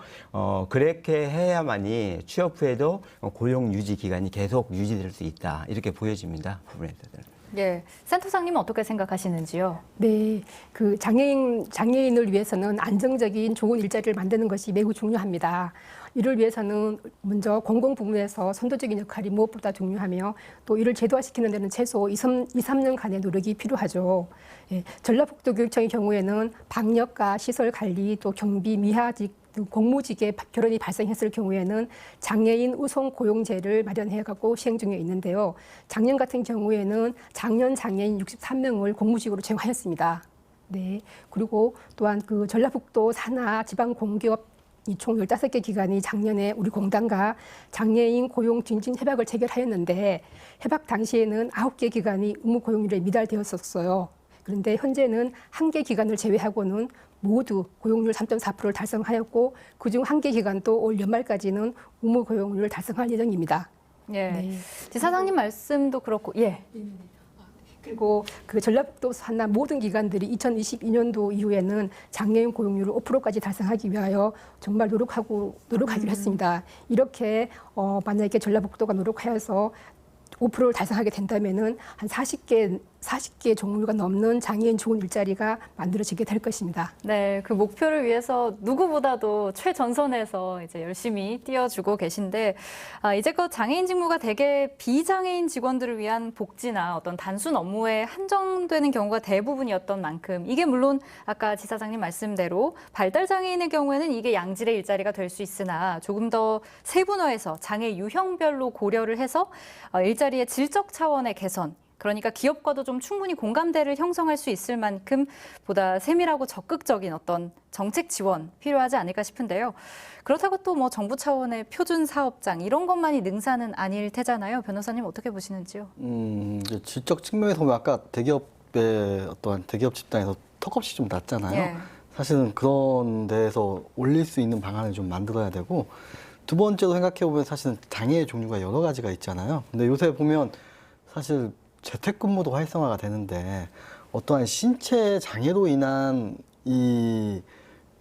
[SPEAKER 7] 그렇게 해야만이 취업 후에도 고용 유지 기간이 계속 유지될 수 있다. 이렇게 보여집니다. 부분에서는.
[SPEAKER 1] 예, 센터장님은 어떻게 생각하시는지요?
[SPEAKER 8] 네, 그 장애인을 위해서는 안정적인 좋은 일자리를 만드는 것이 매우 중요합니다. 이를 위해서는 먼저 공공 부문에서 선도적인 역할이 무엇보다 중요하며 또 이를 제도화시키는 데는 최소 2, 3년간의 노력이 필요하죠. 예, 전라북도교육청의 경우에는 방역과 시설 관리 또 경비 미하직 공무직의 결혼이 발생했을 경우에는 장애인 우선 고용제를 마련해갖고 시행 중에 있는데요. 작년 같은 경우에는 장년 장애인 63명을 공무직으로 채용하였습니다. 네. 그리고 또한 그 전라북도 산하 지방 공기업 총 15개 기관이 작년에 우리 공단과 장애인 고용 증진 협약을 체결하였는데 협약 당시에는 9개 기관이 의무 고용률에 미달되었었어요. 그런데 현재는 1개 기관을 제외하고는 모두 고용률 3.4%를 달성하였고 그중 1개 기관도 올 연말까지는 의무 고용률을 달성할 예정입니다.
[SPEAKER 1] 예,
[SPEAKER 8] 네.
[SPEAKER 1] 지사장님 말씀도 그렇고, 예.
[SPEAKER 8] 그리고 그 전라북도 산하 모든 기관들이 2022년도 이후에는 장애인 고용률을 5%까지 달성하기 위하여 정말 노력하기로 했습니다. 이렇게 만약에 전라북도가 노력하여서 5%를 달성하게 된다면은 한 40개 종류가 넘는 장애인 좋은 일자리가 만들어지게 될 것입니다.
[SPEAKER 1] 네, 그 목표를 위해서 누구보다도 최전선에서 이제 열심히 뛰어주고 계신데, 이제껏 장애인 직무가 대개 비장애인 직원들을 위한 복지나 어떤 단순 업무에 한정되는 경우가 대부분이었던 만큼, 이게 물론 아까 지사장님 말씀대로 발달장애인의 경우에는 이게 양질의 일자리가 될 수 있으나 조금 더 세분화해서 장애 유형별로 고려를 해서 일자리의 질적 차원의 개선, 그러니까 기업과도 좀 충분히 공감대를 형성할 수 있을 만큼 보다 세밀하고 적극적인 어떤 정책 지원 필요하지 않을까 싶은데요. 그렇다고 또 뭐 정부 차원의 표준 사업장 이런 것만이 능사는 아닐 테잖아요. 변호사님 어떻게 보시는지요?
[SPEAKER 2] 이제 질적 측면에서 보면 아까 대기업의 어떠한 대기업 집단에서 턱없이 좀 낮잖아요.
[SPEAKER 1] 예.
[SPEAKER 2] 사실은 그런 데에서 올릴 수 있는 방안을 좀 만들어야 되고, 두 번째로 생각해 보면 사실은 장애의 종류가 여러 가지가 있잖아요. 근데 요새 보면 사실 재택근무도 활성화가 되는데 어떠한 신체 장애로 인한 이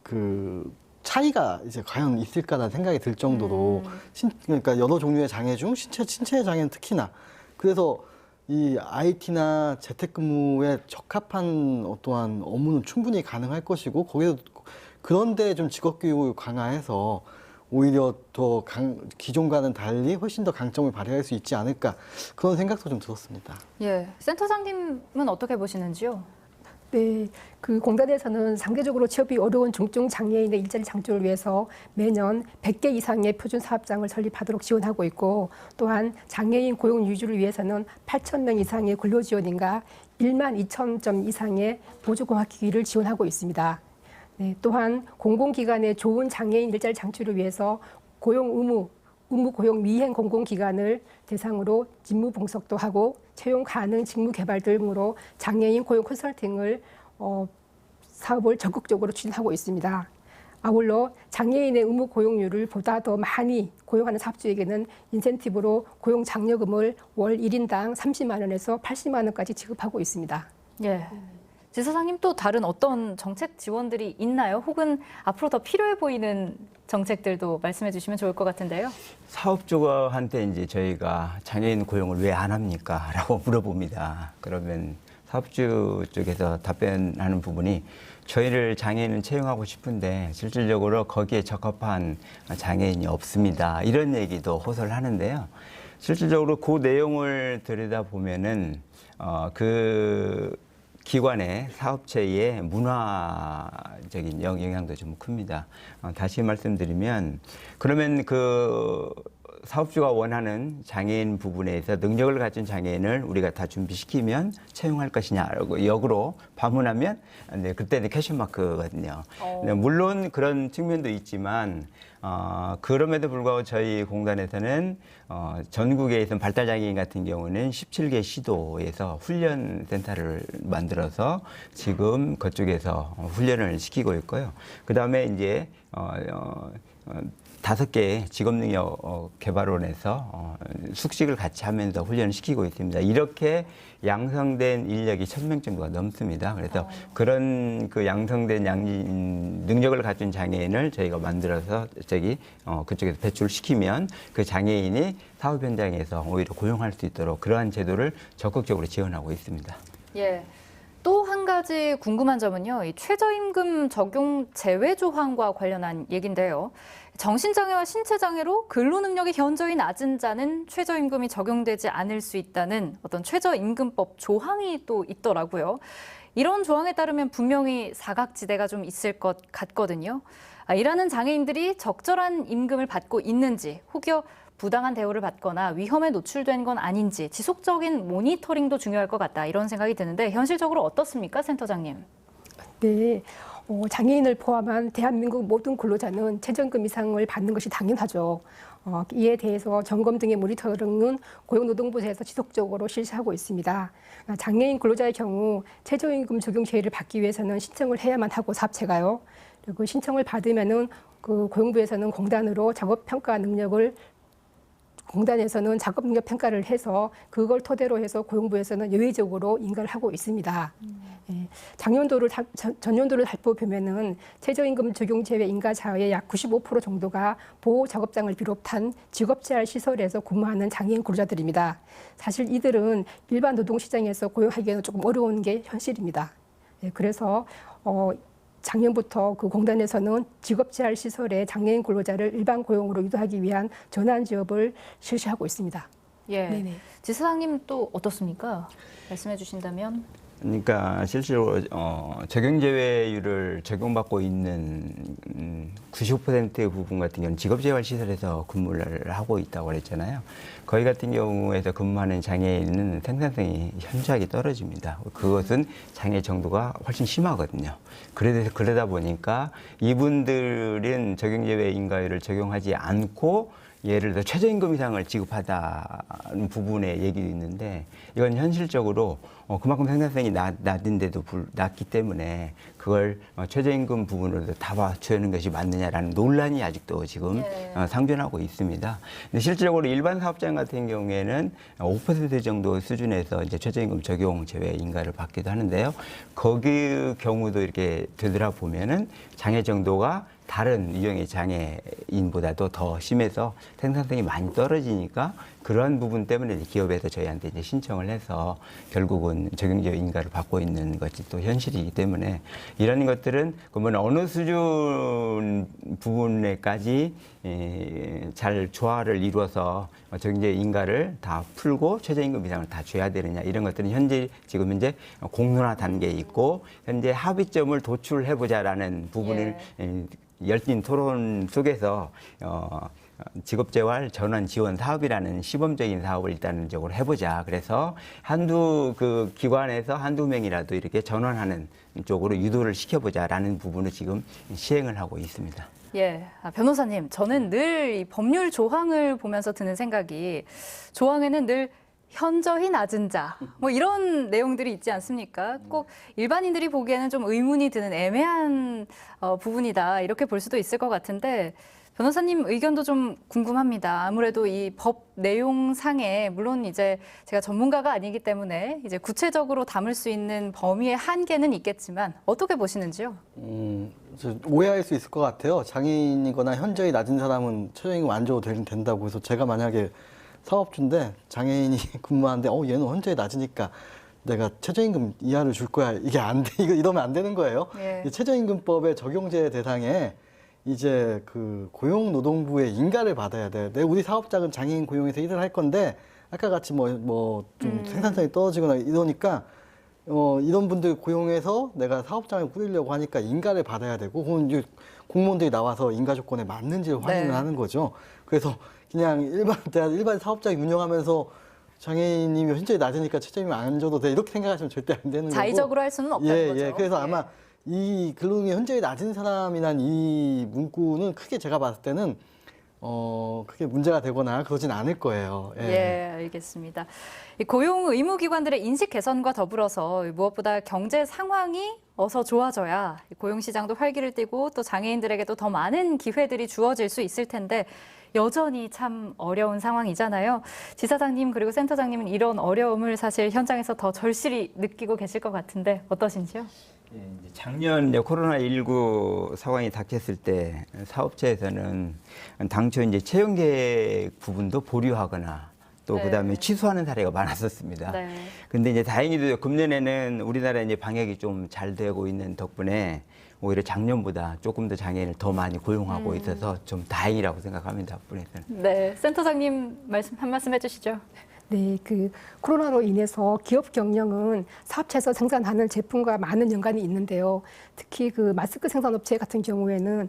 [SPEAKER 2] 그 차이가 이제 과연 있을까라는 생각이 들 정도로 그러니까 여러 종류의 장애 중 신체 장애는 특히나, 그래서 이 IT나 재택근무에 적합한 어떠한 업무는 충분히 가능할 것이고, 거기서 그런데 좀 직업교육을 강화해서 오히려 더 기존과는 달리 훨씬 더 강점을 발휘할 수 있지 않을까, 그런 생각도 좀 들었습니다.
[SPEAKER 1] 예, 센터장님은 어떻게 보시는지요?
[SPEAKER 8] 네, 그 공단에서는 상대적으로 취업이 어려운 중증 장애인의 일자리 창출을 위해서 매년 100개 이상의 표준 사업장을 설립하도록 지원하고 있고, 또한 장애인 고용 유지를 위해서는 8,000명 이상의 근로지원인과 1만 2천 점 이상의 보조공학기기를 지원하고 있습니다. 네, 또한 공공기관의 좋은 장애인 일자리 창출을 위해서 의무 고용 미행 공공기관을 대상으로 직무 분석도 하고 채용 가능 직무 개발 등으로 장애인 고용 컨설팅을 사업을 적극적으로 추진하고 있습니다. 아울러 장애인의 의무 고용률을 보다 더 많이 고용하는 사업주에게는 인센티브로 고용 장려금을 월 1인당 30만 원에서 80만 원까지 지급하고 있습니다.
[SPEAKER 1] 예. 지사장님 또 다른 어떤 정책 지원들이 있나요? 혹은 앞으로 더 필요해 보이는 정책들도 말씀해 주시면 좋을 것 같은데요.
[SPEAKER 7] 사업주한테 이제 저희가 장애인 고용을 왜 안 합니까? 라고 물어봅니다. 그러면 사업주 쪽에서 답변하는 부분이 저희를 장애인은 채용하고 싶은데 실질적으로 거기에 적합한 장애인이 없습니다. 이런 얘기도 호소를 하는데요. 실질적으로 그 내용을 들여다보면은 그 기관의 사업체의 문화적인 영향도 좀 큽니다. 다시 말씀드리면 그러면 그 사업주가 원하는 장애인 부분에서 능력을 가진 장애인을 우리가 다 준비시키면 채용할 것이냐라고 역으로 반문하면 그때는 캐션마크거든요. 물론 그런 측면도 있지만 그럼에도 불구하고 저희 공단에서는 전국에 있는 발달장애인 같은 경우는 17개 시도에서 훈련센터를 만들어서 지금 그쪽에서 훈련을 시키고 있고요. 그 다음에 이제 5개 직업능력 개발원에서 숙식을 같이 하면서 훈련을 시키고 있습니다. 이렇게 양성된 인력이 1,000명 정도가 넘습니다. 그래서 그런 그 양성된 능력을 가진 장애인을 저희가 만들어서 그쪽에서 배출시키면 그 장애인이 사업 현장에서 오히려 고용할 수 있도록 그러한 제도를 적극적으로 지원하고 있습니다.
[SPEAKER 1] 예. 또 한 가지 궁금한 점은요. 이 최저임금 적용 제외 조항과 관련한 얘기인데요. 정신장애와 신체장애로 근로능력이 현저히 낮은 자는 최저임금이 적용되지 않을 수 있다는 어떤 최저임금법 조항이 또 있더라고요. 이런 조항에 따르면 분명히 사각지대가 좀 있을 것 같거든요. 일하는 장애인들이 적절한 임금을 받고 있는지 혹여 부당한 대우를 받거나 위험에 노출된 건 아닌지 지속적인 모니터링도 중요할 것 같다 이런 생각이 드는데 현실적으로 어떻습니까, 센터장님?
[SPEAKER 8] 네. 장애인을 포함한 대한민국 모든 근로자는 최저임금 이상을 받는 것이 당연하죠. 이에 대해서 점검 등의 모니터링은 고용노동부에서 지속적으로 실시하고 있습니다. 장애인 근로자의 경우 최저임금 적용 제의를 받기 위해서는 신청을 해야만 하고 사업체가요. 그리고 신청을 받으면은 그 고용부에서는 공단에서는 작업 능력 평가를 해서 그걸 토대로 해서 고용부에서는 예외적으로 인가를 하고 있습니다. 예, 전년도를 살펴보면은 최저임금 적용 제외 인가자의 약 95% 정도가 보호 작업장을 비롯한 직업재활 시설에서 근무하는 장애인 근로자들입니다. 사실 이들은 일반 노동시장에서 고용하기에는 조금 어려운 게 현실입니다. 예, 그래서 작년부터 그 공단에서는 직업재활 시설의 장애인 근로자를 일반 고용으로 유도하기 위한 전환 지업을 실시하고 있습니다.
[SPEAKER 1] 예.
[SPEAKER 8] 네네.
[SPEAKER 1] 지사장님 또 어떻습니까? 말씀해 주신다면.
[SPEAKER 7] 그러니까 실제로 적용 제외율을 적용받고 있는 95%의 부분 같은 경우는 직업재활시설에서 근무를 하고 있다고 그랬잖아요. 거기 같은 경우에서 근무하는 장애인은 생산성이 현저하게 떨어집니다. 그것은 장애 정도가 훨씬 심하거든요. 그러다 보니까 이분들은 적용 제외 인가율을 적용하지 않고 예를 들어 최저임금 이상을 지급하다는 부분에 얘기도 있는데 이건 현실적으로 그만큼 생산성이 낮은데도 낮기 때문에 그걸 최저임금 부분으로 다 맞추는 것이 맞느냐라는 논란이 아직도 지금 상존하고 있습니다. 근데 실질적으로 일반 사업장 같은 경우에는 5% 정도 수준에서 이제 최저임금 적용 제외 인가를 받기도 하는데요. 거기 경우도 이렇게 되돌아보면은 장애 정도가 다른 유형의 장애인보다도 더 심해서 생산성이 많이 떨어지니까 그런 부분 때문에 기업에서 저희한테 이제 신청을 해서 결국은 적용제외 인가를 받고 있는 것이 또 현실이기 때문에 이런 것들은 그러면 어느 수준 부분에까지 잘 조화를 이루어서 적용제외 인가를 다 풀고 최저임금 이상을 다 줘야 되느냐 이런 것들은 지금 현재 공론화 단계에 있고 현재 합의점을 도출해보자라는 부분을 열띤 토론 속에서 직업재활 전환 지원 사업이라는 시범적인 사업을 일단적으로 해보자. 그래서 한두 그 기관에서 한두 명이라도 이렇게 전환하는 쪽으로 유도를 시켜보자라는 부분을 지금 시행을 하고 있습니다.
[SPEAKER 1] 예, 변호사님, 저는 늘 이 법률 조항을 보면서 드는 생각이 조항에는 늘 현저히 낮은 자, 뭐 이런 내용들이 있지 않습니까? 꼭 일반인들이 보기에는 좀 의문이 드는 애매한 부분이다 이렇게 볼 수도 있을 것 같은데 변호사님 의견도 좀 궁금합니다. 아무래도 이 법 내용상에 물론 이제 제가 전문가가 아니기 때문에 이제 구체적으로 담을 수 있는 범위의 한계는 있겠지만 어떻게 보시는지요?
[SPEAKER 2] 오해할 수 있을 것 같아요. 장애인이거나 현저히 낮은 사람은 최저임금 안 줘도 된다고 해서 제가 만약에 사업주인데 장애인이 근무하는데 얘는 현저히 낮으니까 내가 최저임금 이하를 줄 거야. 이게 안 돼. 이러면 안 되는 거예요.
[SPEAKER 1] 예.
[SPEAKER 2] 이 최저임금법의 적용제 대상에 이제 그 고용노동부의 인가를 받아야 돼. 우리 사업장은 장애인 고용해서 일을 할 건데 아까 같이 좀 생산성이 떨어지거나 이러니까 이런 분들 고용해서 내가 사업장을 꾸리려고 하니까 인가를 받아야 되고 그건 이제 공무원들이 나와서 인가 조건에 맞는지를 확인을
[SPEAKER 1] 네.
[SPEAKER 2] 하는 거죠. 그래서 그냥 일반 사업장 운영하면서 장애인이 현저히 낮으니까 최저임금 안 줘도 돼 이렇게 생각하시면 절대 안 되는 거고.
[SPEAKER 1] 자의적으로 할 수는 없다는 거죠.
[SPEAKER 2] 예. 그래서 아마 이 근로능력이 현저히 낮은 사람이란 이 문구는 크게 제가 봤을 때는 크게 문제가 되거나 그러진 않을 거예요.
[SPEAKER 1] 예, 알겠습니다. 이 고용 의무기관들의 인식 개선과 더불어서 무엇보다 경제 상황이 어서 좋아져야 고용 시장도 활기를 띠고 또 장애인들에게도 더 많은 기회들이 주어질 수 있을 텐데 여전히 참 어려운 상황이잖아요. 지사장님 그리고 센터장님은 이런 어려움을 사실 현장에서 더 절실히 느끼고 계실 것 같은데 어떠신지요?
[SPEAKER 7] 예, 이제 작년 코로나19 상황이 닥쳤을 때 사업체에서는 당초 이제 채용 계획 부분도 보류하거나 또
[SPEAKER 1] 네.
[SPEAKER 7] 그다음에 취소하는 사례가 많았었습니다.
[SPEAKER 1] 네.
[SPEAKER 7] 근데 이제 다행히도 금년에는 우리나라 이제 방역이 좀 잘 되고 있는 덕분에 오히려 작년보다 조금 더 장애인을 더 많이 고용하고 있어서 좀 다행이라고 생각합니다. 앞부분에서는.
[SPEAKER 1] 네, 센터장님 한 말씀 해주시죠.
[SPEAKER 8] 네, 그 코로나로 인해서 기업 경영은 사업체에서 생산하는 제품과 많은 연관이 있는데요. 특히 그 마스크 생산업체 같은 경우에는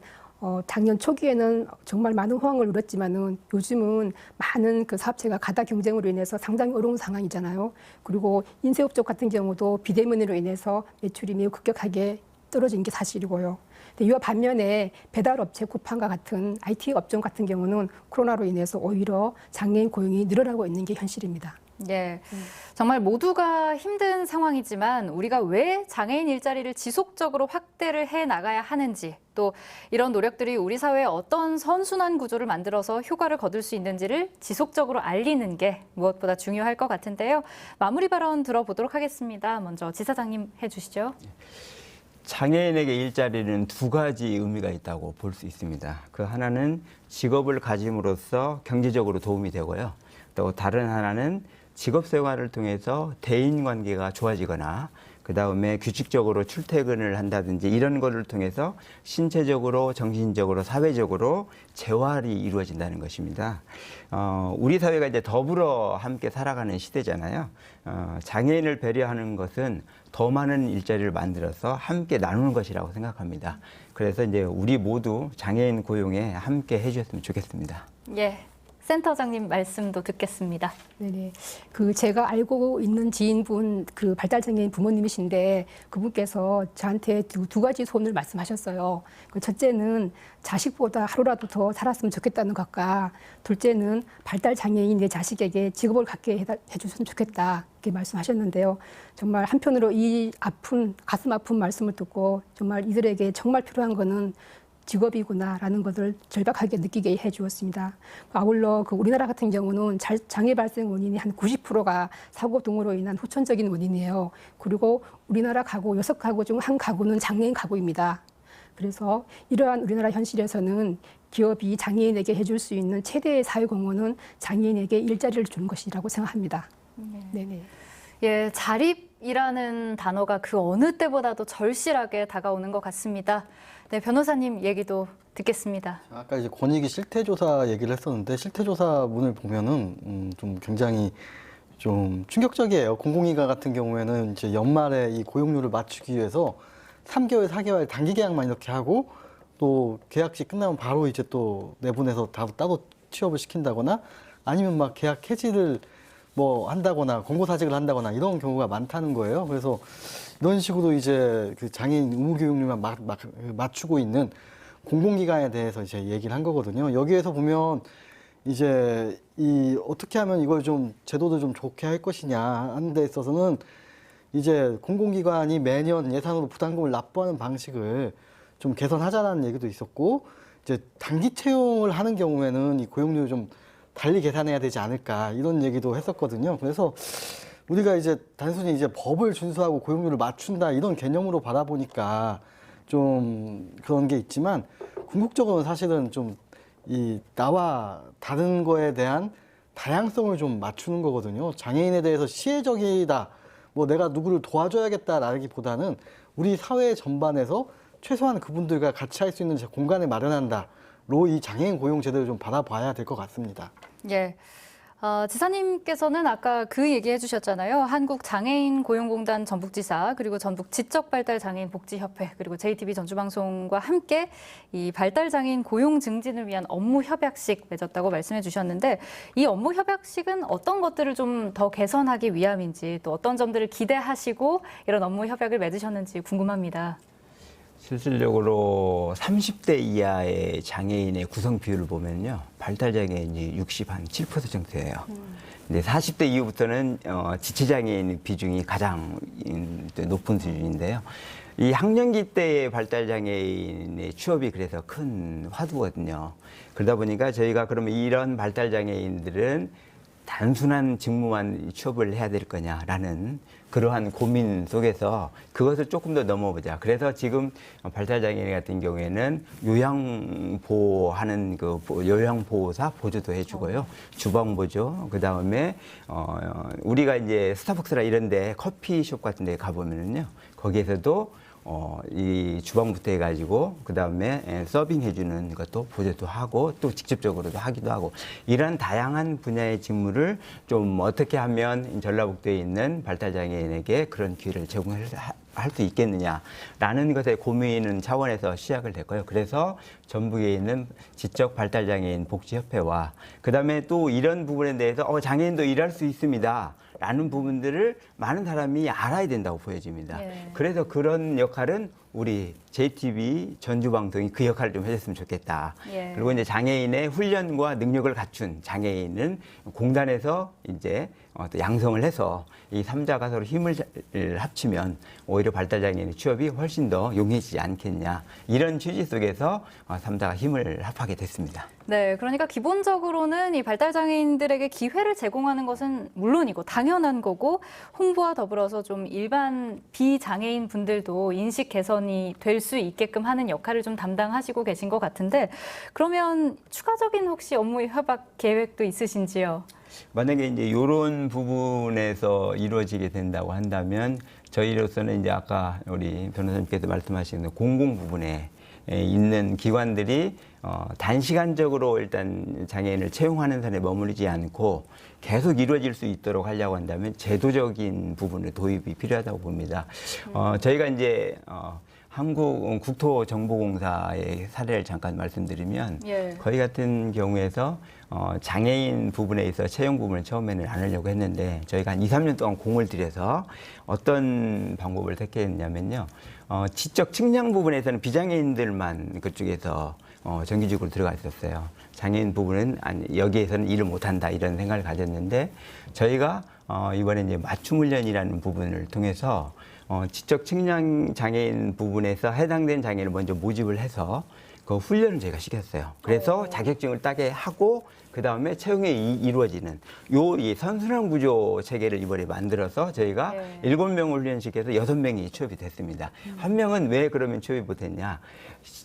[SPEAKER 8] 작년 초기에는 정말 많은 호황을 누렸지만은 요즘은 많은 그 사업체가 가다 경쟁으로 인해서 상당히 어려운 상황이잖아요. 그리고 인쇄업 쪽 같은 경우도 비대면으로 인해서 매출이 매우 급격하게 떨어진 게 사실이고요. 근데 이와 반면에 배달업체 쿠팡과 같은 IT 업종 같은 경우는 코로나로 인해서 오히려 장애인 고용이 늘어나고 있는 게 현실입니다.
[SPEAKER 1] 예, 정말 모두가 힘든 상황이지만 우리가 왜 장애인 일자리를 지속적으로 확대를 해 나가야 하는지 또 이런 노력들이 우리 사회에 어떤 선순환 구조를 만들어서 효과를 거둘 수 있는지를 지속적으로 알리는 게 무엇보다 중요할 것 같은데요. 마무리 발언 들어보도록 하겠습니다. 먼저 지사장님 해주시죠.
[SPEAKER 7] 장애인에게 일자리는 두 가지 의미가 있다고 볼 수 있습니다. 그 하나는 직업을 가짐으로써 경제적으로 도움이 되고요. 또 다른 하나는 직업 생활을 통해서 대인 관계가 좋아지거나 그다음에 규칙적으로 출퇴근을 한다든지 이런 거를 통해서 신체적으로 정신적으로 사회적으로 재활이 이루어진다는 것입니다. 우리 사회가 이제 더불어 함께 살아가는 시대잖아요. 장애인을 배려하는 것은 더 많은 일자리를 만들어서 함께 나누는 것이라고 생각합니다. 그래서 이제 우리 모두 장애인 고용에 함께 해주셨으면 좋겠습니다.
[SPEAKER 1] 예. 센터장님 말씀도 듣겠습니다.
[SPEAKER 8] 네네. 그 제가 알고 있는 지인분 그 발달장애인 부모님이신데 그분께서 저한테 두 가지 소원을 말씀하셨어요. 그 첫째는 자식보다 하루라도 더 살았으면 좋겠다는 것과 둘째는 발달장애인 내 자식에게 직업을 갖게 해줬으면 좋겠다 이렇게 말씀하셨는데요. 정말 한편으로 이 가슴 아픈 말씀을 듣고 정말 이들에게 정말 필요한 거는 직업이구나라는 것을 절박하게 느끼게 해주었습니다. 아울러 그 우리나라 같은 경우는 장애 발생 원인이 한 90%가 사고 등으로 인한 후천적인 원인이에요. 그리고 우리나라 가구 6가구 중 한 가구는 장애인 가구입니다. 그래서 이러한 우리나라 현실에서는 기업이 장애인에게 해줄 수 있는 최대의 사회공헌은 장애인에게 일자리를 주는 것이라고 생각합니다. 네네.
[SPEAKER 1] 예, 자립이라는 단어가 그 어느 때보다도 절실하게 다가오는 것 같습니다. 네, 변호사님 얘기도 듣겠습니다.
[SPEAKER 2] 아까 이제 권익위 실태조사 얘기를 했었는데 실태조사문을 보면은 좀 굉장히 좀 충격적이에요. 공공기관 같은 경우에는 이제 연말에 이 고용률을 맞추기 위해서 3개월, 4개월 단기 계약만 이렇게 하고 또 계약시 끝나면 바로 이제 또 내보내서 따로 취업을 시킨다거나 아니면 막 계약 해지를 한다거나 권고사직을 한다거나 이런 경우가 많다는 거예요. 그래서 이런 식으로 이제 그 장애인 의무교육률만 맞추고 있는 공공기관에 대해서 이제 얘기를 한 거거든요. 여기에서 보면 이제 이 어떻게 하면 이걸 좀 제도도 좀 좋게 할 것이냐 하는 데 있어서는 이제 공공기관이 매년 예산으로 부담금을 납부하는 방식을 좀 개선하자라는 얘기도 있었고, 이제 단기 채용을 하는 경우에는 이 고용료를 좀 달리 계산해야 되지 않을까 이런 얘기도 했었거든요. 그래서 우리가 이제 단순히 이제 법을 준수하고 고용료를 맞춘다 이런 개념으로 바라보니까 좀 그런 게 있지만, 궁극적으로는 사실은 좀 이 나와 다른 거에 대한 다양성을 좀 맞추는 거거든요. 장애인에 대해서 시혜적이다, 뭐 내가 누구를 도와줘야겠다라기보다는 우리 사회 전반에서 최소한 그분들과 같이 할 수 있는 공간을 마련한다로 이 장애인 고용 제도를 좀 바라봐야 될 것 같습니다.
[SPEAKER 1] 예. 지사님께서는 아까 그 얘기해 주셨잖아요. 한국장애인 고용공단 전북지사, 그리고 전북 지적발달장애인 복지협회, 그리고 JTB 전주방송과 함께 이 발달장애인 고용 증진을 위한 업무 협약식 맺었다고 말씀해 주셨는데, 이 업무 협약식은 어떤 것들을 좀 더 개선하기 위함인지, 또 어떤 점들을 기대하시고 이런 업무 협약을 맺으셨는지 궁금합니다.
[SPEAKER 7] 실질적으로 30대 이하의 장애인의 구성 비율을 보면요, 발달장애인이 67% 정도예요. 근데 40대 이후부터는 지체장애인 비중이 가장 높은 수준인데요. 이 학령기 때의 발달장애인의 취업이 그래서 큰 화두거든요. 그러다 보니까 저희가 그러면 이런 발달장애인들은 단순한 직무만 취업을 해야 될 거냐라는 그러한 고민 속에서 그것을 조금 더 넘어보자. 그래서 지금 발달장애인 같은 경우에는 요양보호하는 그 요양보호사 보조도 해주고요, 주방보조, 그 다음에 우리가 이제 스타벅스나 이런데 커피숍 같은데 가보면은요, 거기에서도 이 주방부터 해가지고 그 다음에 서빙 해주는 것도 보조도 하고 또 직접적으로도 하기도 하고, 이런 다양한 분야의 직무를 좀 어떻게 하면 전라북도에 있는 발달장애인에게 그런 기회를 제공할 수 있겠느냐라는 것에 고민은 차원에서 시작을 됐고요. 그래서 전북에 있는 지적 발달장애인 복지협회와 그 다음에 또 이런 부분에 대해서 장애인도 일할 수 있습니다 라는 부분들을 많은 사람이 알아야 된다고 보여집니다.
[SPEAKER 1] 예.
[SPEAKER 7] 그래서 그런 역할은 우리 JTB 전주방송이 그 역할을 좀 해줬으면 좋겠다.
[SPEAKER 1] 예.
[SPEAKER 7] 그리고 이제 장애인의 훈련과 능력을 갖춘 장애인은 공단에서 이제 또 양성을 해서 이 3자가 서로 힘을 합치면 오히려 발달장애인의 취업이 훨씬 더 용이해지지 않겠냐, 이런 취지 속에서 3자가 힘을 합하게 됐습니다.
[SPEAKER 1] 네, 그러니까 기본적으로는 이 발달장애인들에게 기회를 제공하는 것은 물론이고 당연한 거고, 홍보와 더불어서 좀 일반 비장애인 분들도 인식 개선이 될 수 있게끔 하는 역할을 좀 담당하시고 계신 것 같은데, 그러면 추가적인 혹시 업무 협약 계획도 있으신지요?
[SPEAKER 7] 만약에 이제 이런 부분에서 이루어지게 된다고 한다면 저희로서는 이제 아까 우리 변호사님께서 말씀하신 공공 부분에 있는 기관들이 단시간적으로 일단 장애인을 채용하는 선에 머무르지 않고 계속 이루어질 수 있도록 하려고 한다면 제도적인 부분의 도입이 필요하다고 봅니다. 저희가 이제 한국국토정보공사의 사례를 잠깐 말씀드리면,
[SPEAKER 1] 예.
[SPEAKER 7] 거희 같은 경우에서 장애인 부분에 있어 채용 부분을 처음에는 안 하려고 했는데 저희가 한 2, 3년 동안 공을 들여서 어떤 방법을 택했냐면요, 지적 측량 부분에서는 비장애인들만 그쪽에서 정규직으로 들어가 있었어요. 장애인 부분은 여기에서는 일을 못한다 이런 생각을 가졌는데, 저희가 이번에 이제 맞춤 훈련이라는 부분을 통해서 지적 측량 장애인 부분에서 해당된 장애인을 먼저 모집을 해서 그 훈련을 저희가 시켰어요. 그래서 자격증을 따게 하고 그 다음에 채용이 이루어지는 이 선순환 구조 체계를 이번에 만들어서 저희가
[SPEAKER 1] 네.
[SPEAKER 7] 7명을 훈련시켜서 6명이 취업이 됐습니다. 한 명은 왜 그러면 취업이 못했냐?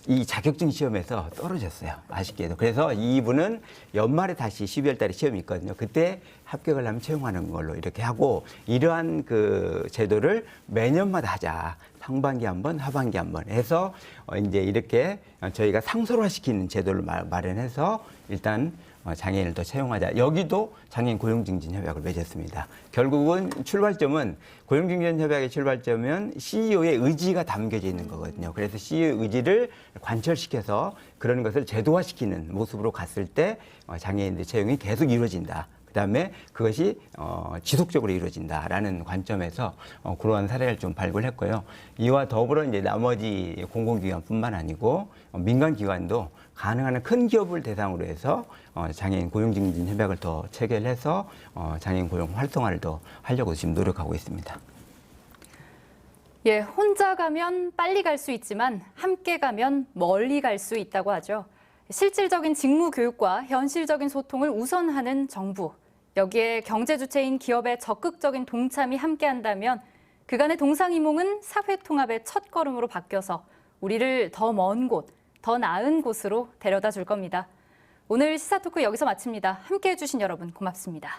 [SPEAKER 7] 이 자격증 시험에서 떨어졌어요. 아쉽게도. 그래서 이분은 연말에 다시 12월 달에 시험이 있거든요. 그때 합격을 하면 채용하는 걸로 이렇게 하고, 이러한 그 제도를 매년마다 하자. 상반기 한 번, 하반기 한 번 해서 이제 이렇게 저희가 상설화시키는 제도를 마련해서 일단 장애인을 더 채용하자. 여기도 장애인 고용증진협약을 맺었습니다. 결국은 출발점은, 고용증진협약의 출발점은 CEO의 의지가 담겨져 있는 거거든요. 그래서 CEO의 의지를 관철시켜서 그런 것을 제도화시키는 모습으로 갔을 때 장애인들 채용이 계속 이루어진다. 그다음에 그것이 지속적으로 이루어진다라는 관점에서 그러한 사례를 좀 발굴했고요. 이와 더불어 이제 나머지 공공기관뿐만 아니고 민간기관도 가능한 한 큰 기업을 대상으로 해서 장애인 고용증진 협약을 더 체결해서 장애인 고용 활성화를 더 하려고 지금 노력하고 있습니다.
[SPEAKER 1] 예, 혼자 가면 빨리 갈 수 있지만 함께 가면 멀리 갈 수 있다고 하죠. 실질적인 직무 교육과 현실적인 소통을 우선하는 정부. 여기에 경제 주체인 기업의 적극적인 동참이 함께한다면 그간의 동상이몽은 사회 통합의 첫걸음으로 바뀌어서 우리를 더 먼 곳, 더 나은 곳으로 데려다 줄 겁니다. 오늘 시사토크 여기서 마칩니다. 함께해 주신 여러분 고맙습니다.